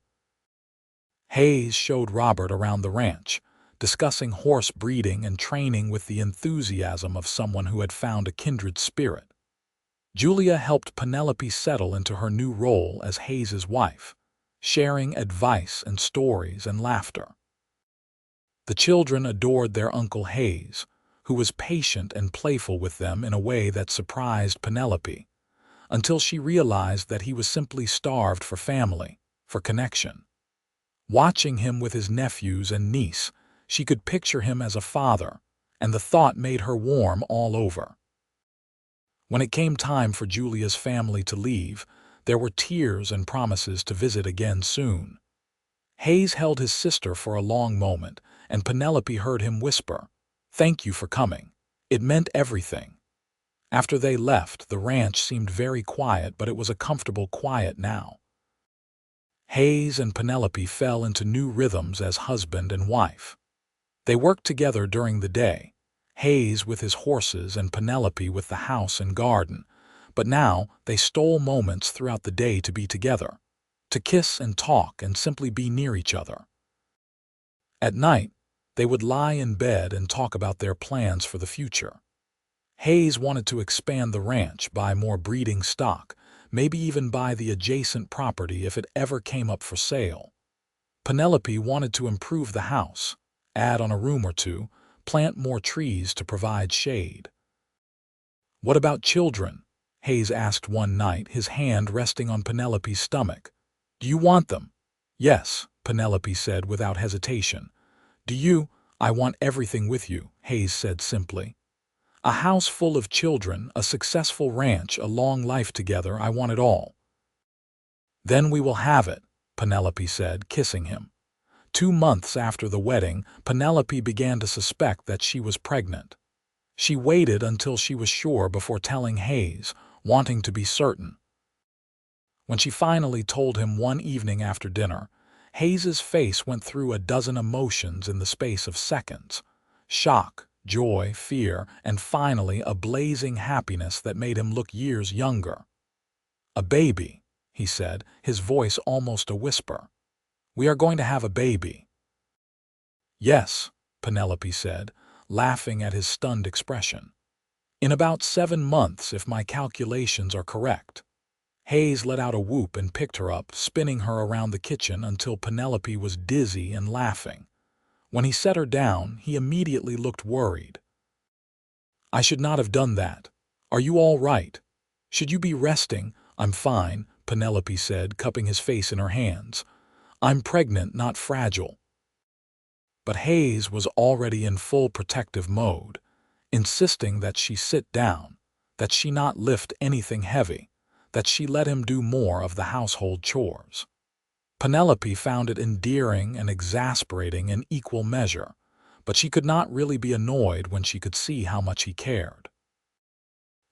Hayes showed Robert around the ranch, discussing horse breeding and training with the enthusiasm of someone who had found a kindred spirit. Julia helped Penelope settle into her new role as Hayes's wife, sharing advice and stories and laughter. The children adored their Uncle Hayes, who was patient and playful with them in a way that surprised Penelope, until she realized that he was simply starved for family, for connection. Watching him with his nephews and niece, she could picture him as a father, and the thought made her warm all over. When it came time for Julia's family to leave, there were tears and promises to visit again soon. Hayes held his sister for a long moment, and Penelope heard him whisper, "Thank you for coming. It meant everything." After they left, the ranch seemed very quiet, but it was a comfortable quiet now. Hayes and Penelope fell into new rhythms as husband and wife. They worked together during the day, Hayes with his horses and Penelope with the house and garden, but now they stole moments throughout the day to be together, to kiss and talk and simply be near each other. At night, they would lie in bed and talk about their plans for the future. Hayes wanted to expand the ranch, buy more breeding stock, maybe even buy the adjacent property if it ever came up for sale. Penelope wanted to improve the house, add on a room or two, plant more trees to provide shade. "What about children?" Hayes asked one night, his hand resting on Penelope's stomach. "Do you want them?" "Yes," Penelope said without hesitation. "Do you?" "I want everything with you," Hayes said simply. "A house full of children, a successful ranch, a long life together. I want it all." "Then we will have it," Penelope said, kissing him. 2 months after the wedding, Penelope began to suspect that she was pregnant. She waited until she was sure before telling Hayes, wanting to be certain. When she finally told him one evening after dinner, Hayes's face went through a dozen emotions in the space of seconds: shock, joy, fear, and finally a blazing happiness that made him look years younger. "A baby," he said, his voice almost a whisper. "We are going to have a baby." "Yes," Penelope said, laughing at his stunned expression. "In about 7 months, if my calculations are correct." Hayes let out a whoop and picked her up, spinning her around the kitchen until Penelope was dizzy and laughing. When he set her down, he immediately looked worried. "I should not have done that. Are you all right? Should you be resting?" "I'm fine," Penelope said, cupping his face in her hands. "I'm pregnant, not fragile." But Hayes was already in full protective mode, insisting that she sit down, that she not lift anything heavy, that she let him do more of the household chores. Penelope found it endearing and exasperating in equal measure, but she could not really be annoyed when she could see how much he cared.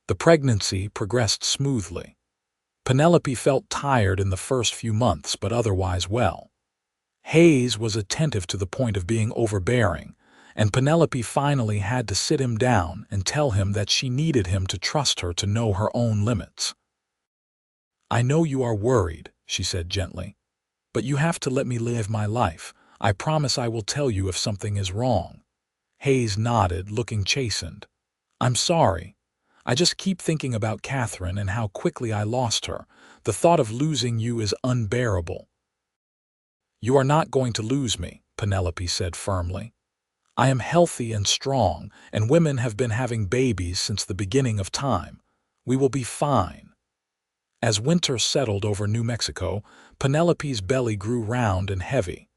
The pregnancy progressed smoothly. Penelope felt tired in the first few months, but otherwise well. Hayes was attentive to the point of being overbearing, and Penelope finally had to sit him down and tell him that she needed him to trust her to know her own limits. "I know you are worried," she said gently, "but you have to let me live my life. I promise I will tell you if something is wrong." Hayes nodded, looking chastened. "I'm sorry. I just keep thinking about Catherine and how quickly I lost her. The thought of losing you is unbearable." "You are not going to lose me," Penelope said firmly. "I am healthy and strong, and women have been having babies since the beginning of time. We will be fine." As winter settled over New Mexico, Penelope's belly grew round and heavy.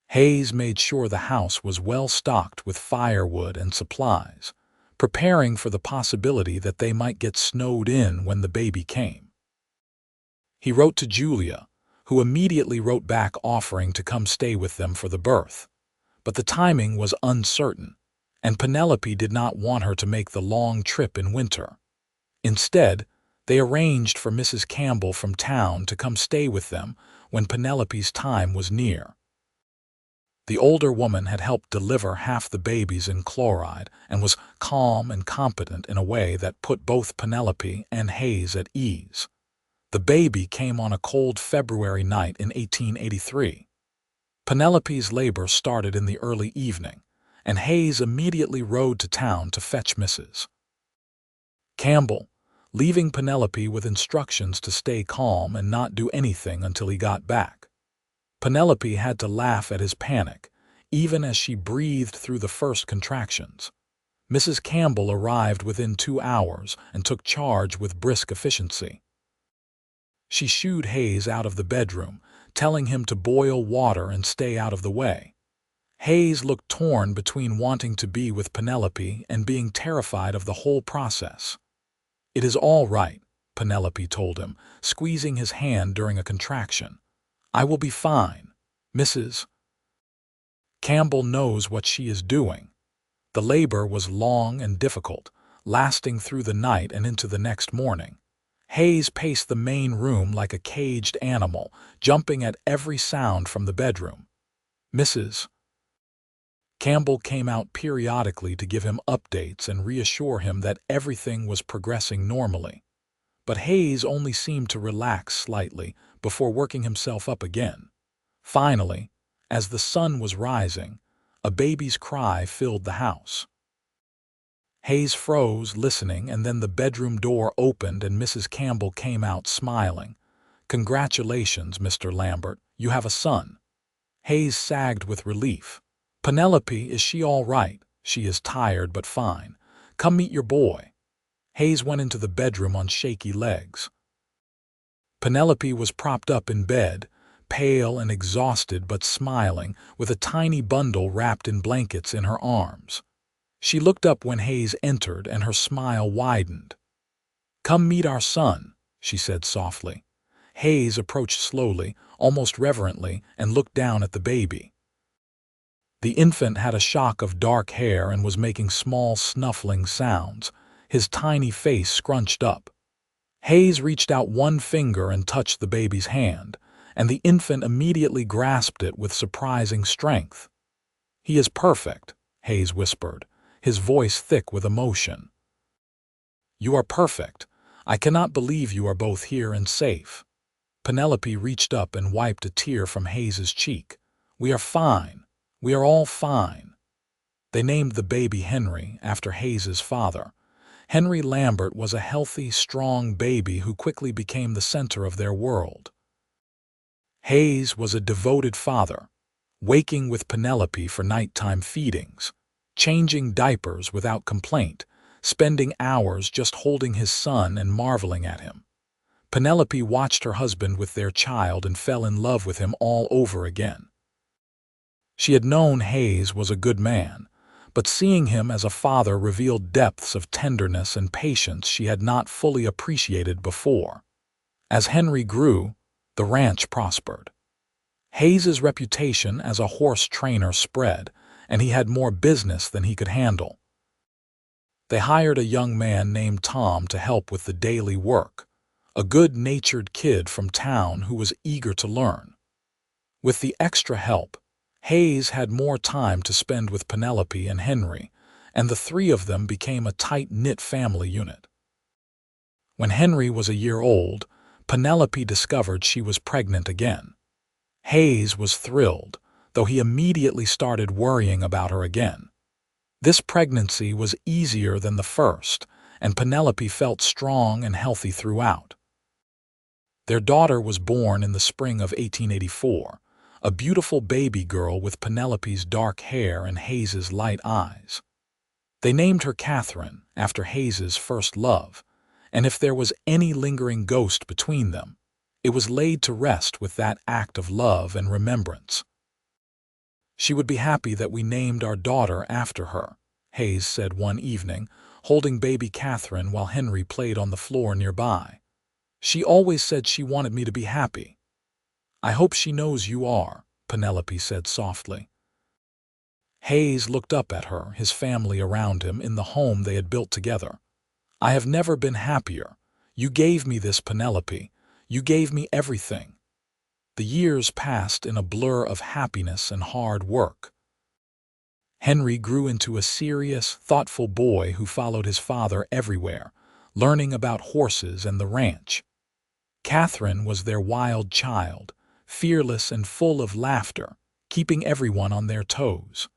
Hayes made sure the house was well stocked with firewood and supplies, preparing for the possibility that they might get snowed in when the baby came. He wrote to Julia, who immediately wrote back offering to come stay with them for the birth. But the timing was uncertain, and Penelope did not want her to make the long trip in winter. Instead, they arranged for Mrs. Campbell from town to come stay with them when Penelope's time was near. The older woman had helped deliver half the babies in chloride and was calm and competent in a way that put both Penelope and Hayes at ease. The baby came on a cold February night in 1883. Penelope's labor started in the early evening, and Hayes immediately rode to town to fetch Mrs. Campbell, leaving Penelope with instructions to stay calm and not do anything until he got back. Penelope had to laugh at his panic, even as she breathed through the first contractions. Mrs. Campbell arrived within 2 hours and took charge with brisk efficiency. She shooed Hayes out of the bedroom, telling him to boil water and stay out of the way. Hayes looked torn between wanting to be with Penelope and being terrified of the whole process. "It is all right," Penelope told him, squeezing his hand during a contraction. "I will be fine. Mrs. Campbell knows what she is doing." The labor was long and difficult, lasting through the night and into the next morning. Hayes paced the main room like a caged animal, jumping at every sound from the bedroom. Mrs. Campbell came out periodically to give him updates and reassure him that everything was progressing normally. But Hayes only seemed to relax slightly before working himself up again. Finally, as the sun was rising, a baby's cry filled the house. Hayes froze, listening, and then the bedroom door opened and Mrs. Campbell came out smiling. "Congratulations, Mr. Lambert, you have a son." Hayes sagged with relief. "Penelope, is she all right?" "She is tired but fine. Come meet your boy." Hayes went into the bedroom on shaky legs. Penelope was propped up in bed, pale and exhausted but smiling, with a tiny bundle wrapped in blankets in her arms. She looked up when Hayes entered and her smile widened. "Come meet our son," she said softly. Hayes approached slowly, almost reverently, and looked down at the baby. The infant had a shock of dark hair and was making small snuffling sounds, his tiny face scrunched up. Hayes reached out one finger and touched the baby's hand, and the infant immediately grasped it with surprising strength. "He is perfect," Hayes whispered, his voice thick with emotion. "You are perfect. I cannot believe you are both here and safe." Penelope reached up and wiped a tear from Hayes's cheek. "We are fine. We are all fine." They named the baby Henry, after Hayes's father. Henry Lambert was a healthy, strong baby who quickly became the center of their world. Hayes was a devoted father, waking with Penelope for nighttime feedings, changing diapers without complaint, spending hours just holding his son and marveling at him. Penelope watched her husband with their child and fell in love with him all over again. She had known Hayes was a good man, but seeing him as a father revealed depths of tenderness and patience she had not fully appreciated before. As Henry grew, the ranch prospered. Hayes's reputation as a horse trainer spread, and he had more business than he could handle. They hired a young man named Tom to help with the daily work, a good-natured kid from town who was eager to learn. With the extra help, Hayes had more time to spend with Penelope and Henry, and the three of them became a tight-knit family unit. When Henry was a year old, Penelope discovered she was pregnant again. Hayes was thrilled, though he immediately started worrying about her again. This pregnancy was easier than the first, and Penelope felt strong and healthy throughout. Their daughter was born in the spring of 1884, a beautiful baby girl with Penelope's dark hair and Hayes's light eyes. They named her Catherine, after Hayes's first love, and if there was any lingering ghost between them, it was laid to rest with that act of love and remembrance. "She would be happy that we named our daughter after her," Hayes said one evening, holding baby Catherine while Henry played on the floor nearby. "She always said she wanted me to be happy." "I hope she knows you are," Penelope said softly. Hayes looked up at her, his family around him, in the home they had built together. "I have never been happier. You gave me this, Penelope. You gave me everything." The years passed in a blur of happiness and hard work. Henry grew into a serious, thoughtful boy who followed his father everywhere, learning about horses and the ranch. Catherine was their wild child, fearless and full of laughter, keeping everyone on their toes.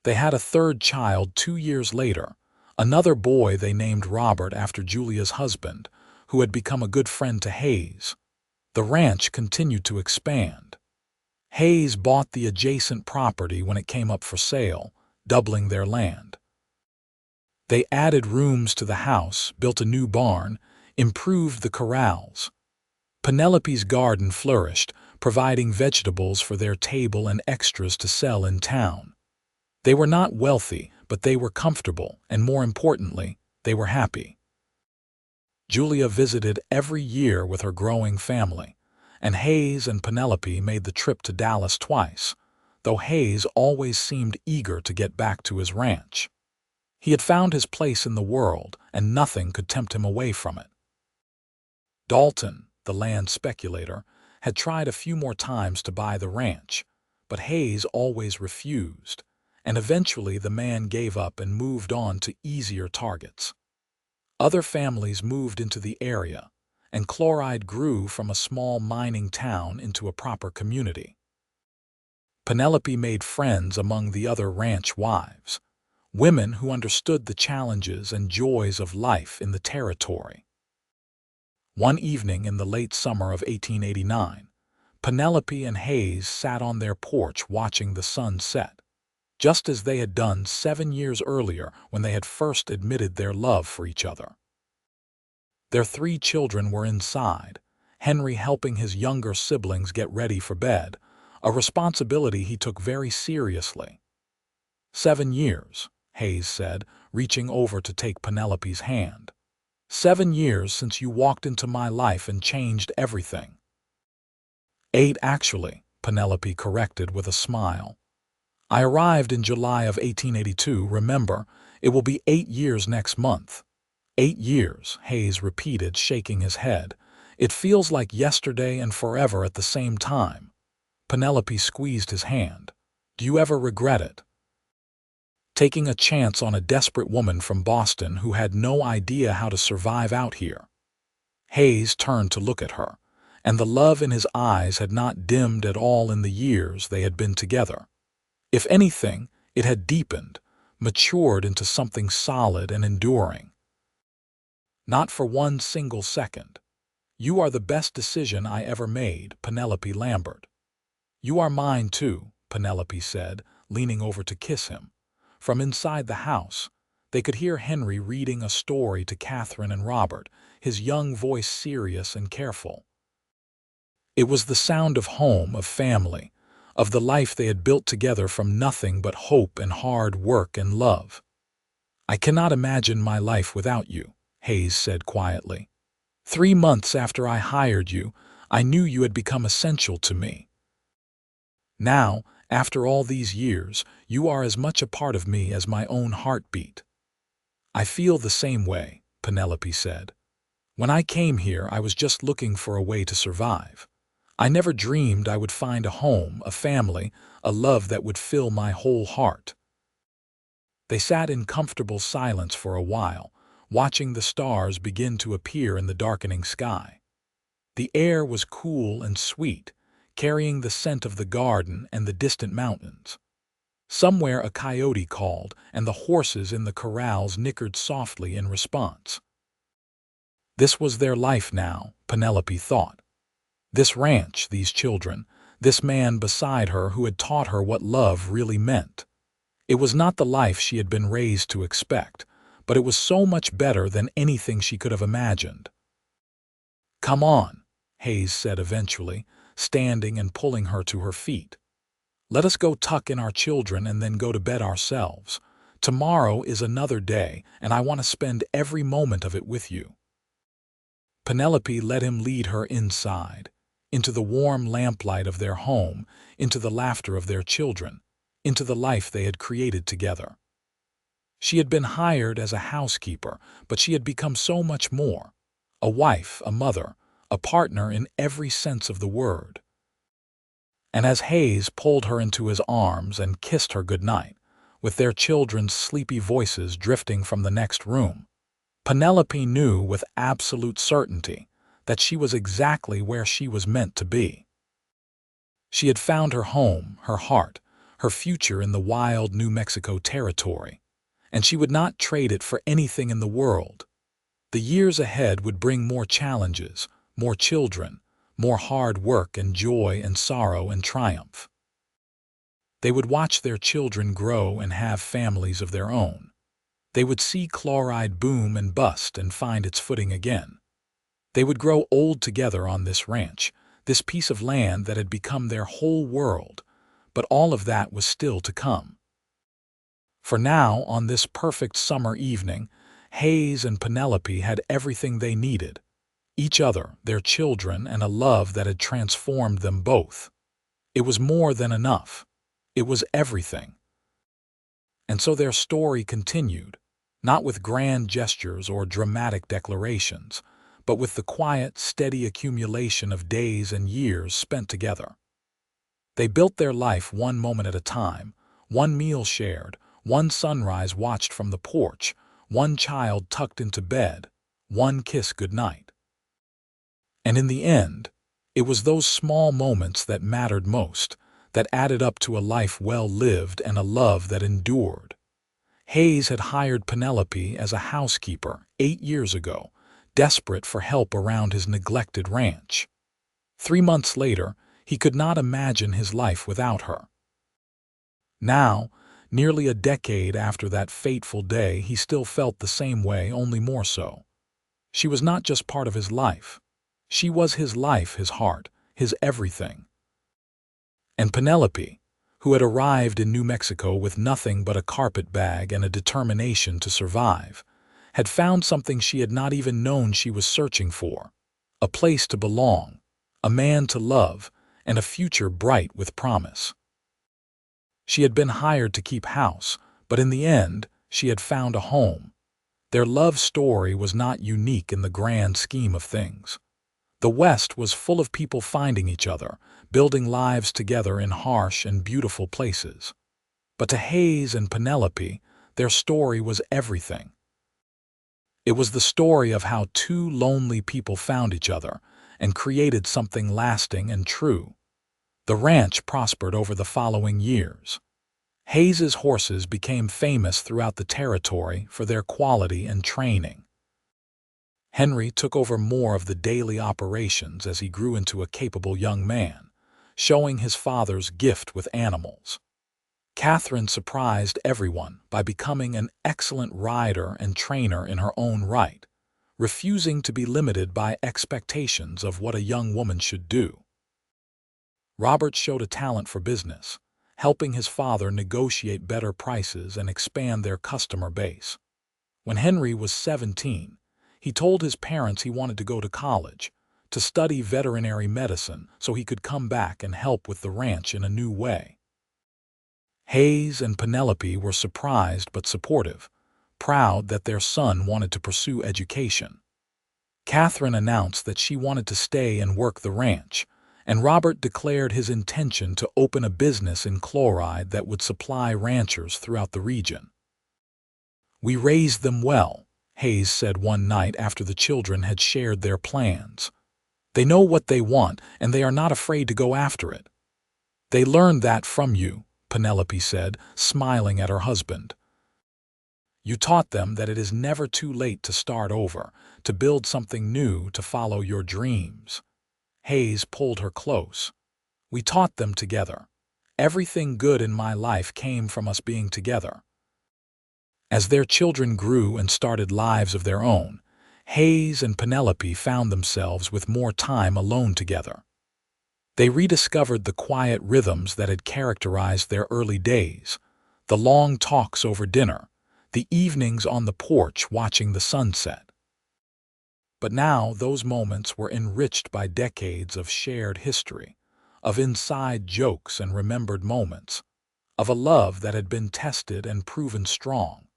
They had a third child 2 years later, another boy they named Robert after Julia's husband, who had become a good friend to Hayes. The ranch continued to expand. Hayes bought the adjacent property when it came up for sale, doubling their land. They added rooms to the house, built a new barn, improved the corrals. Penelope's garden flourished, providing vegetables for their table and extras to sell in town. They were not wealthy, but they were comfortable, and more importantly, they were happy. Julia visited every year with her growing family, and Hayes and Penelope made the trip to Dallas twice, though Hayes always seemed eager to get back to his ranch. He had found his place in the world, and nothing could tempt him away from it. Dalton, the land speculator, had tried a few more times to buy the ranch, but Hayes always refused, and eventually the man gave up and moved on to easier targets. Other families moved into the area, and Chloride grew from a small mining town into a proper community. Penelope made friends among the other ranch wives, women who understood the challenges and joys of life in the territory. One evening in the late summer of 1889, Penelope and Hayes sat on their porch watching the sun set, just as they had done 7 years earlier when they had first admitted their love for each other. Their 3 children were inside, Henry helping his younger siblings get ready for bed, a responsibility he took very seriously. 7 years, Hayes said, reaching over to take Penelope's hand. 7 years since you walked into my life and changed everything. 8 actually, Penelope corrected with a smile. I arrived in July of 1882, remember, it will be 8 years next month. 8 years, Hayes repeated, shaking his head. It feels like yesterday and forever at the same time. Penelope squeezed his hand. Do you ever regret it? Taking a chance on a desperate woman from Boston who had no idea how to survive out here. Hayes turned to look at her, and the love in his eyes had not dimmed at all in the years they had been together. If anything, it had deepened, matured into something solid and enduring. Not for one single second. You are the best decision I ever made, Penelope Lambert. You are mine too, Penelope said, leaning over to kiss him. From inside the house, they could hear Henry reading a story to Catherine and Robert, his young voice serious and careful. It was the sound of home, of family, of the life they had built together from nothing but hope and hard work and love. I cannot imagine my life without you, Hayes said quietly. 3 months after I hired you, I knew you had become essential to me. Now, after all these years, you are as much a part of me as my own heartbeat. I feel the same way, Penelope said. When I came here, I was just looking for a way to survive. I never dreamed I would find a home, a family, a love that would fill my whole heart. They sat in comfortable silence for a while, watching the stars begin to appear in the darkening sky. The air was cool and sweet, carrying the scent of the garden and the distant mountains. Somewhere a coyote called, and the horses in the corrals nickered softly in response. This was their life now, Penelope thought. This ranch, these children, this man beside her who had taught her what love really meant. It was not the life she had been raised to expect, but it was so much better than anything she could have imagined. Come on, Hayes said eventually, standing and pulling her to her feet. Let us go tuck in our children and then go to bed ourselves. Tomorrow is another day, and I want to spend every moment of it with you. Penelope let him lead her inside, into the warm lamplight of their home, into the laughter of their children, into the life they had created together. She had been hired as a housekeeper, but she had become so much more. A wife, a mother, a partner in every sense of the word. And as Hayes pulled her into his arms and kissed her goodnight, with their children's sleepy voices drifting from the next room, Penelope knew with absolute certainty that she was exactly where she was meant to be. She had found her home, her heart, her future in the wild New Mexico territory, and she would not trade it for anything in the world. The years ahead would bring more challenges, more children, more hard work and joy and sorrow and triumph. They would watch their children grow and have families of their own. They would see chloride boom and bust and find its footing again. They would grow old together on this ranch, this piece of land that had become their whole world, but all of that was still to come. For now, on this perfect summer evening, Hayes and Penelope had everything they needed: each other, their children, and a love that had transformed them both. It was more than enough. It was everything. And so their story continued, not with grand gestures or dramatic declarations, but with the quiet, steady accumulation of days and years spent together. They built their life one moment at a time, one meal shared, one sunrise watched from the porch, one child tucked into bed, one kiss goodnight. And in the end, it was those small moments that mattered most, that added up to a life well lived and a love that endured. Hayes had hired Penelope as a housekeeper 8 years ago, desperate for help around his neglected ranch. 3 months later, he could not imagine his life without her. Now, nearly a decade after that fateful day, he still felt the same way, only more so. She was not just part of his life. She was his life, his heart, his everything. And Penelope, who had arrived in New Mexico with nothing but a carpet bag and a determination to survive, had found something she had not even known she was searching for: a place to belong, a man to love, and a future bright with promise. She had been hired to keep house, but in the end, she had found a home. Their love story was not unique in the grand scheme of things. The West was full of people finding each other, building lives together in harsh and beautiful places. But to Hayes and Penelope, their story was everything. It was the story of how two lonely people found each other and created something lasting and true. The ranch prospered over the following years. Hayes's horses became famous throughout the territory for their quality and training. Henry took over more of the daily operations as he grew into a capable young man, showing his father's gift with animals. Catherine surprised everyone by becoming an excellent rider and trainer in her own right, refusing to be limited by expectations of what a young woman should do. Robert showed a talent for business, helping his father negotiate better prices and expand their customer base. When Henry was 17, he told his parents he wanted to go to college, to study veterinary medicine so he could come back and help with the ranch in a new way. Hayes and Penelope were surprised but supportive, proud that their son wanted to pursue education. Catherine announced that she wanted to stay and work the ranch, and Robert declared his intention to open a business in chloride that would supply ranchers throughout the region. "We raised them well," Hayes said one night after the children had shared their plans. "They know what they want, and they are not afraid to go after it." "They learned that from you," Penelope said, smiling at her husband. "You taught them that it is never too late to start over, to build something new, to follow your dreams." Hayes pulled her close. "We taught them together. Everything good in my life came from us being together." As their children grew and started lives of their own, Hayes and Penelope found themselves with more time alone together. They rediscovered the quiet rhythms that had characterized their early days: the long talks over dinner, the evenings on the porch watching the sunset. But now those moments were enriched by decades of shared history, of inside jokes and remembered moments, of a love that had been tested and proven strong.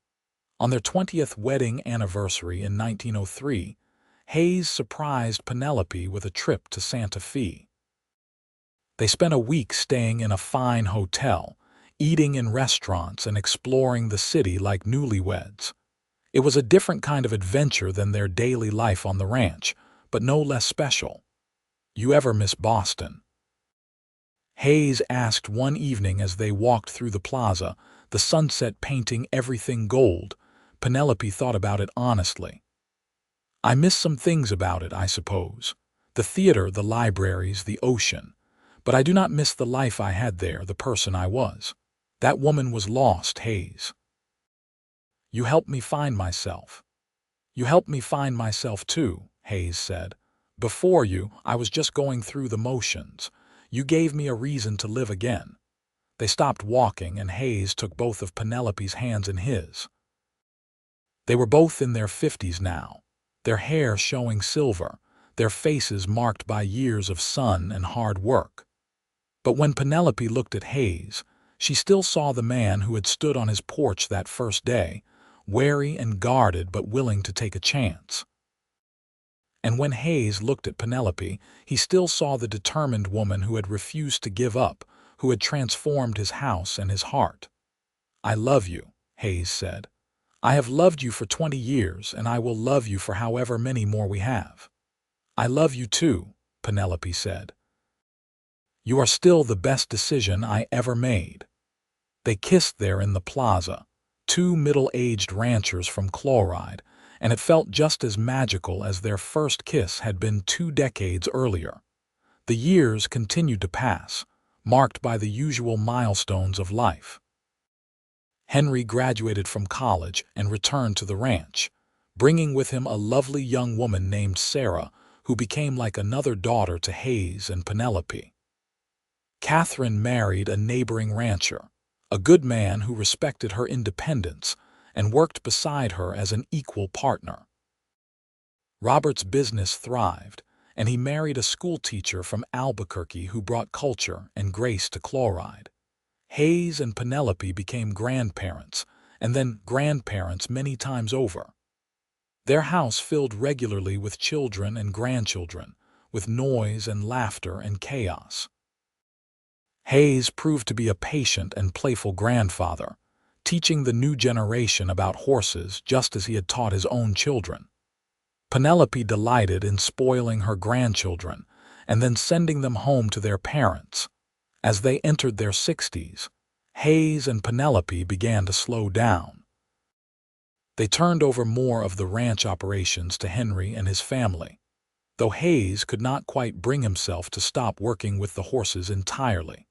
On their 20th wedding anniversary in 1903, Hayes surprised Penelope with a trip to Santa Fe. They spent a week staying in a fine hotel, eating in restaurants and exploring the city like newlyweds. It was a different kind of adventure than their daily life on the ranch, but no less special. "You ever miss Boston?" Hayes asked one evening as they walked through the plaza, the sunset painting everything gold. Penelope thought about it honestly. "I miss some things about it, I suppose. The theater, the libraries, the ocean. But I do not miss the life I had there, the person I was. That woman was lost, Hayes. You helped me find myself." "You helped me find myself too," Hayes said. "Before you, I was just going through the motions. You gave me a reason to live again." They stopped walking, and Hayes took both of Penelope's hands in his. They were both in their 50s now, their hair showing silver, their faces marked by years of sun and hard work. But when Penelope looked at Hayes, she still saw the man who had stood on his porch that first day, wary and guarded but willing to take a chance. And when Hayes looked at Penelope, he still saw the determined woman who had refused to give up, who had transformed his house and his heart. "I love you," Hayes said. "I have loved you for 20 years, and I will love you for however many more we have." "I love you too," Penelope said. "You are still the best decision I ever made." They kissed there in the plaza, two middle-aged ranchers from Chloride, and it felt just as magical as their first kiss had been 2 decades earlier. The years continued to pass, marked by the usual milestones of life. Henry graduated from college and returned to the ranch, bringing with him a lovely young woman named Sarah, who became like another daughter to Hayes and Penelope. Catherine married a neighboring rancher, a good man who respected her independence and worked beside her as an equal partner. Robert's business thrived, and he married a schoolteacher from Albuquerque who brought culture and grace to Chloride. Hayes and Penelope became grandparents, and then grandparents many times over. Their house filled regularly with children and grandchildren, with noise and laughter and chaos. Hayes proved to be a patient and playful grandfather, teaching the new generation about horses just as he had taught his own children. Penelope delighted in spoiling her grandchildren and then sending them home to their parents. As they entered their 60s, Hayes and Penelope began to slow down. They turned over more of the ranch operations to Henry and his family, though Hayes could not quite bring himself to stop working with the horses entirely.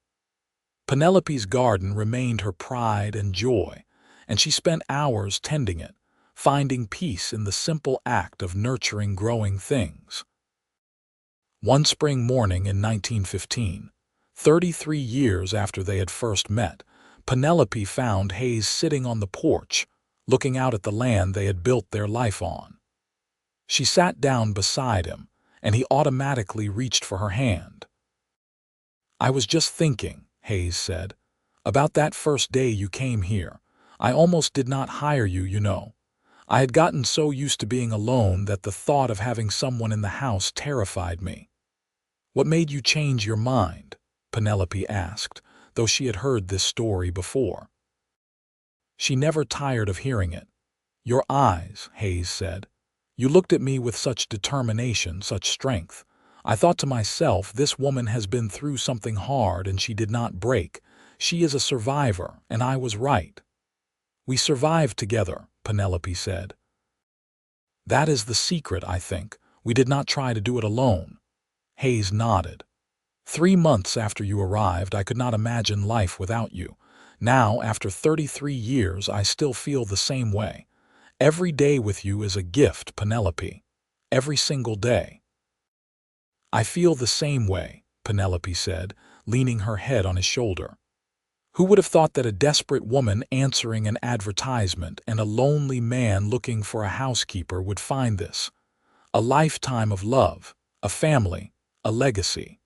Penelope's garden remained her pride and joy, and she spent hours tending it, finding peace in the simple act of nurturing growing things. One spring morning in 1915, 33 years after they had first met, Penelope found Hayes sitting on the porch, looking out at the land they had built their life on. She sat down beside him, and he automatically reached for her hand. "I was just thinking," Hayes said, "about that first day you came here. I almost did not hire you, you know. I had gotten so used to being alone that the thought of having someone in the house terrified me." "What made you change your mind?" Penelope asked, though she had heard this story before. She never tired of hearing it. "Your eyes," Hayes said. "You looked at me with such determination, such strength. I thought to myself, this woman has been through something hard and she did not break. She is a survivor, and I was right." "We survived together," Penelope said. "That is the secret, I think. We did not try to do it alone." Hayes nodded. 3 months after you arrived, I could not imagine life without you. Now, after 33 years, I still feel the same way. Every day with you is a gift, Penelope. Every single day." "I feel the same way," Penelope said, leaning her head on his shoulder. "Who would have thought that a desperate woman answering an advertisement and a lonely man looking for a housekeeper would find this? A lifetime of love, a family, a legacy."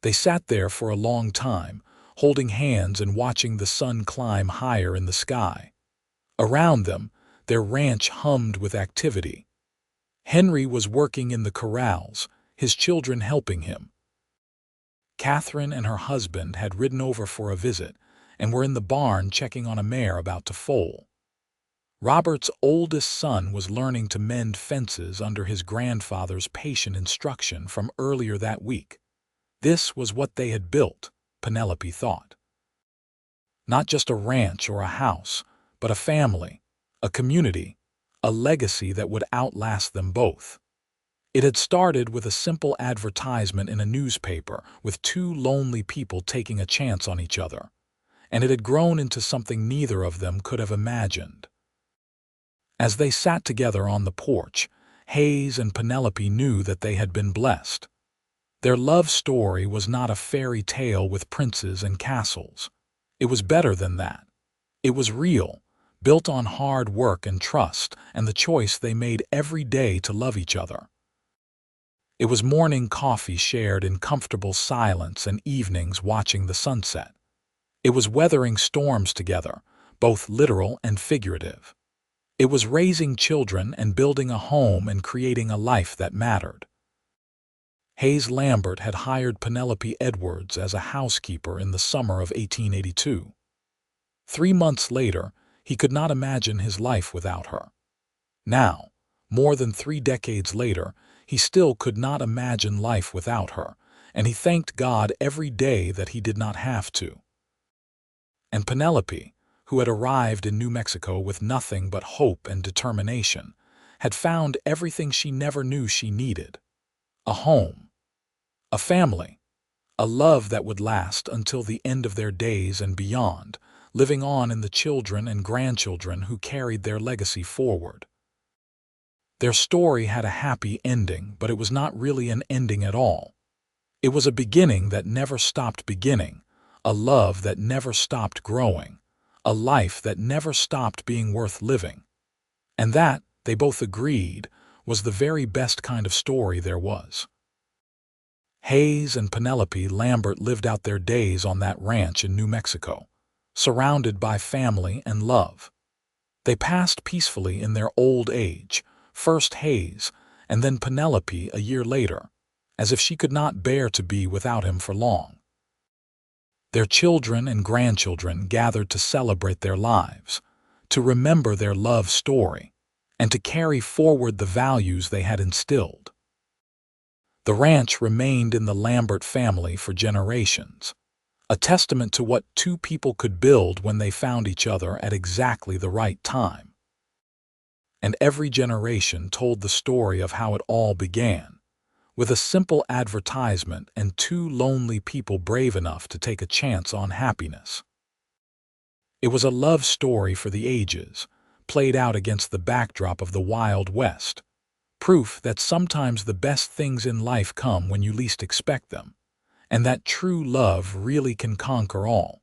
They sat there for a long time, holding hands and watching the sun climb higher in the sky. Around them, their ranch hummed with activity. Henry was working in the corrals, his children helping him. Catherine and her husband had ridden over for a visit and were in the barn checking on a mare about to foal. Robert's oldest son was learning to mend fences under his grandfather's patient instruction from earlier that week. This was what they had built, Penelope thought. Not just a ranch or a house, but a family, a community, a legacy that would outlast them both. It had started with a simple advertisement in a newspaper with two lonely people taking a chance on each other, and it had grown into something neither of them could have imagined. As they sat together on the porch, Hayes and Penelope knew that they had been blessed. Their love story was not a fairy tale with princes and castles. It was better than that. It was real, built on hard work and trust, and the choice they made every day to love each other. It was morning coffee shared in comfortable silence and evenings watching the sunset. It was weathering storms together, both literal and figurative. It was raising children and building a home and creating a life that mattered. Hayes Lambert had hired Penelope Edwards as a housekeeper in the summer of 1882. 3 months later, he could not imagine his life without her. Now, more than 3 decades later, he still could not imagine life without her, and he thanked God every day that he did not have to. And Penelope, who had arrived in New Mexico with nothing but hope and determination, had found everything she never knew she needed: a home, a family, a love that would last until the end of their days and beyond, living on in the children and grandchildren who carried their legacy forward. Their story had a happy ending, but it was not really an ending at all. It was a beginning that never stopped beginning, a love that never stopped growing, a life that never stopped being worth living. And that, they both agreed, was the very best kind of story there was. Hayes and Penelope Lambert lived out their days on that ranch in New Mexico, surrounded by family and love. They passed peacefully in their old age, first Hayes, and then Penelope a year later, as if she could not bear to be without him for long. Their children and grandchildren gathered to celebrate their lives, to remember their love story, and to carry forward the values they had instilled. The ranch remained in the Lambert family for generations, a testament to what two people could build when they found each other at exactly the right time. And every generation told the story of how it all began, with a simple advertisement and two lonely people brave enough to take a chance on happiness. It was a love story for the ages, played out against the backdrop of the Wild West, proof that sometimes the best things in life come when you least expect them, and that true love really can conquer all.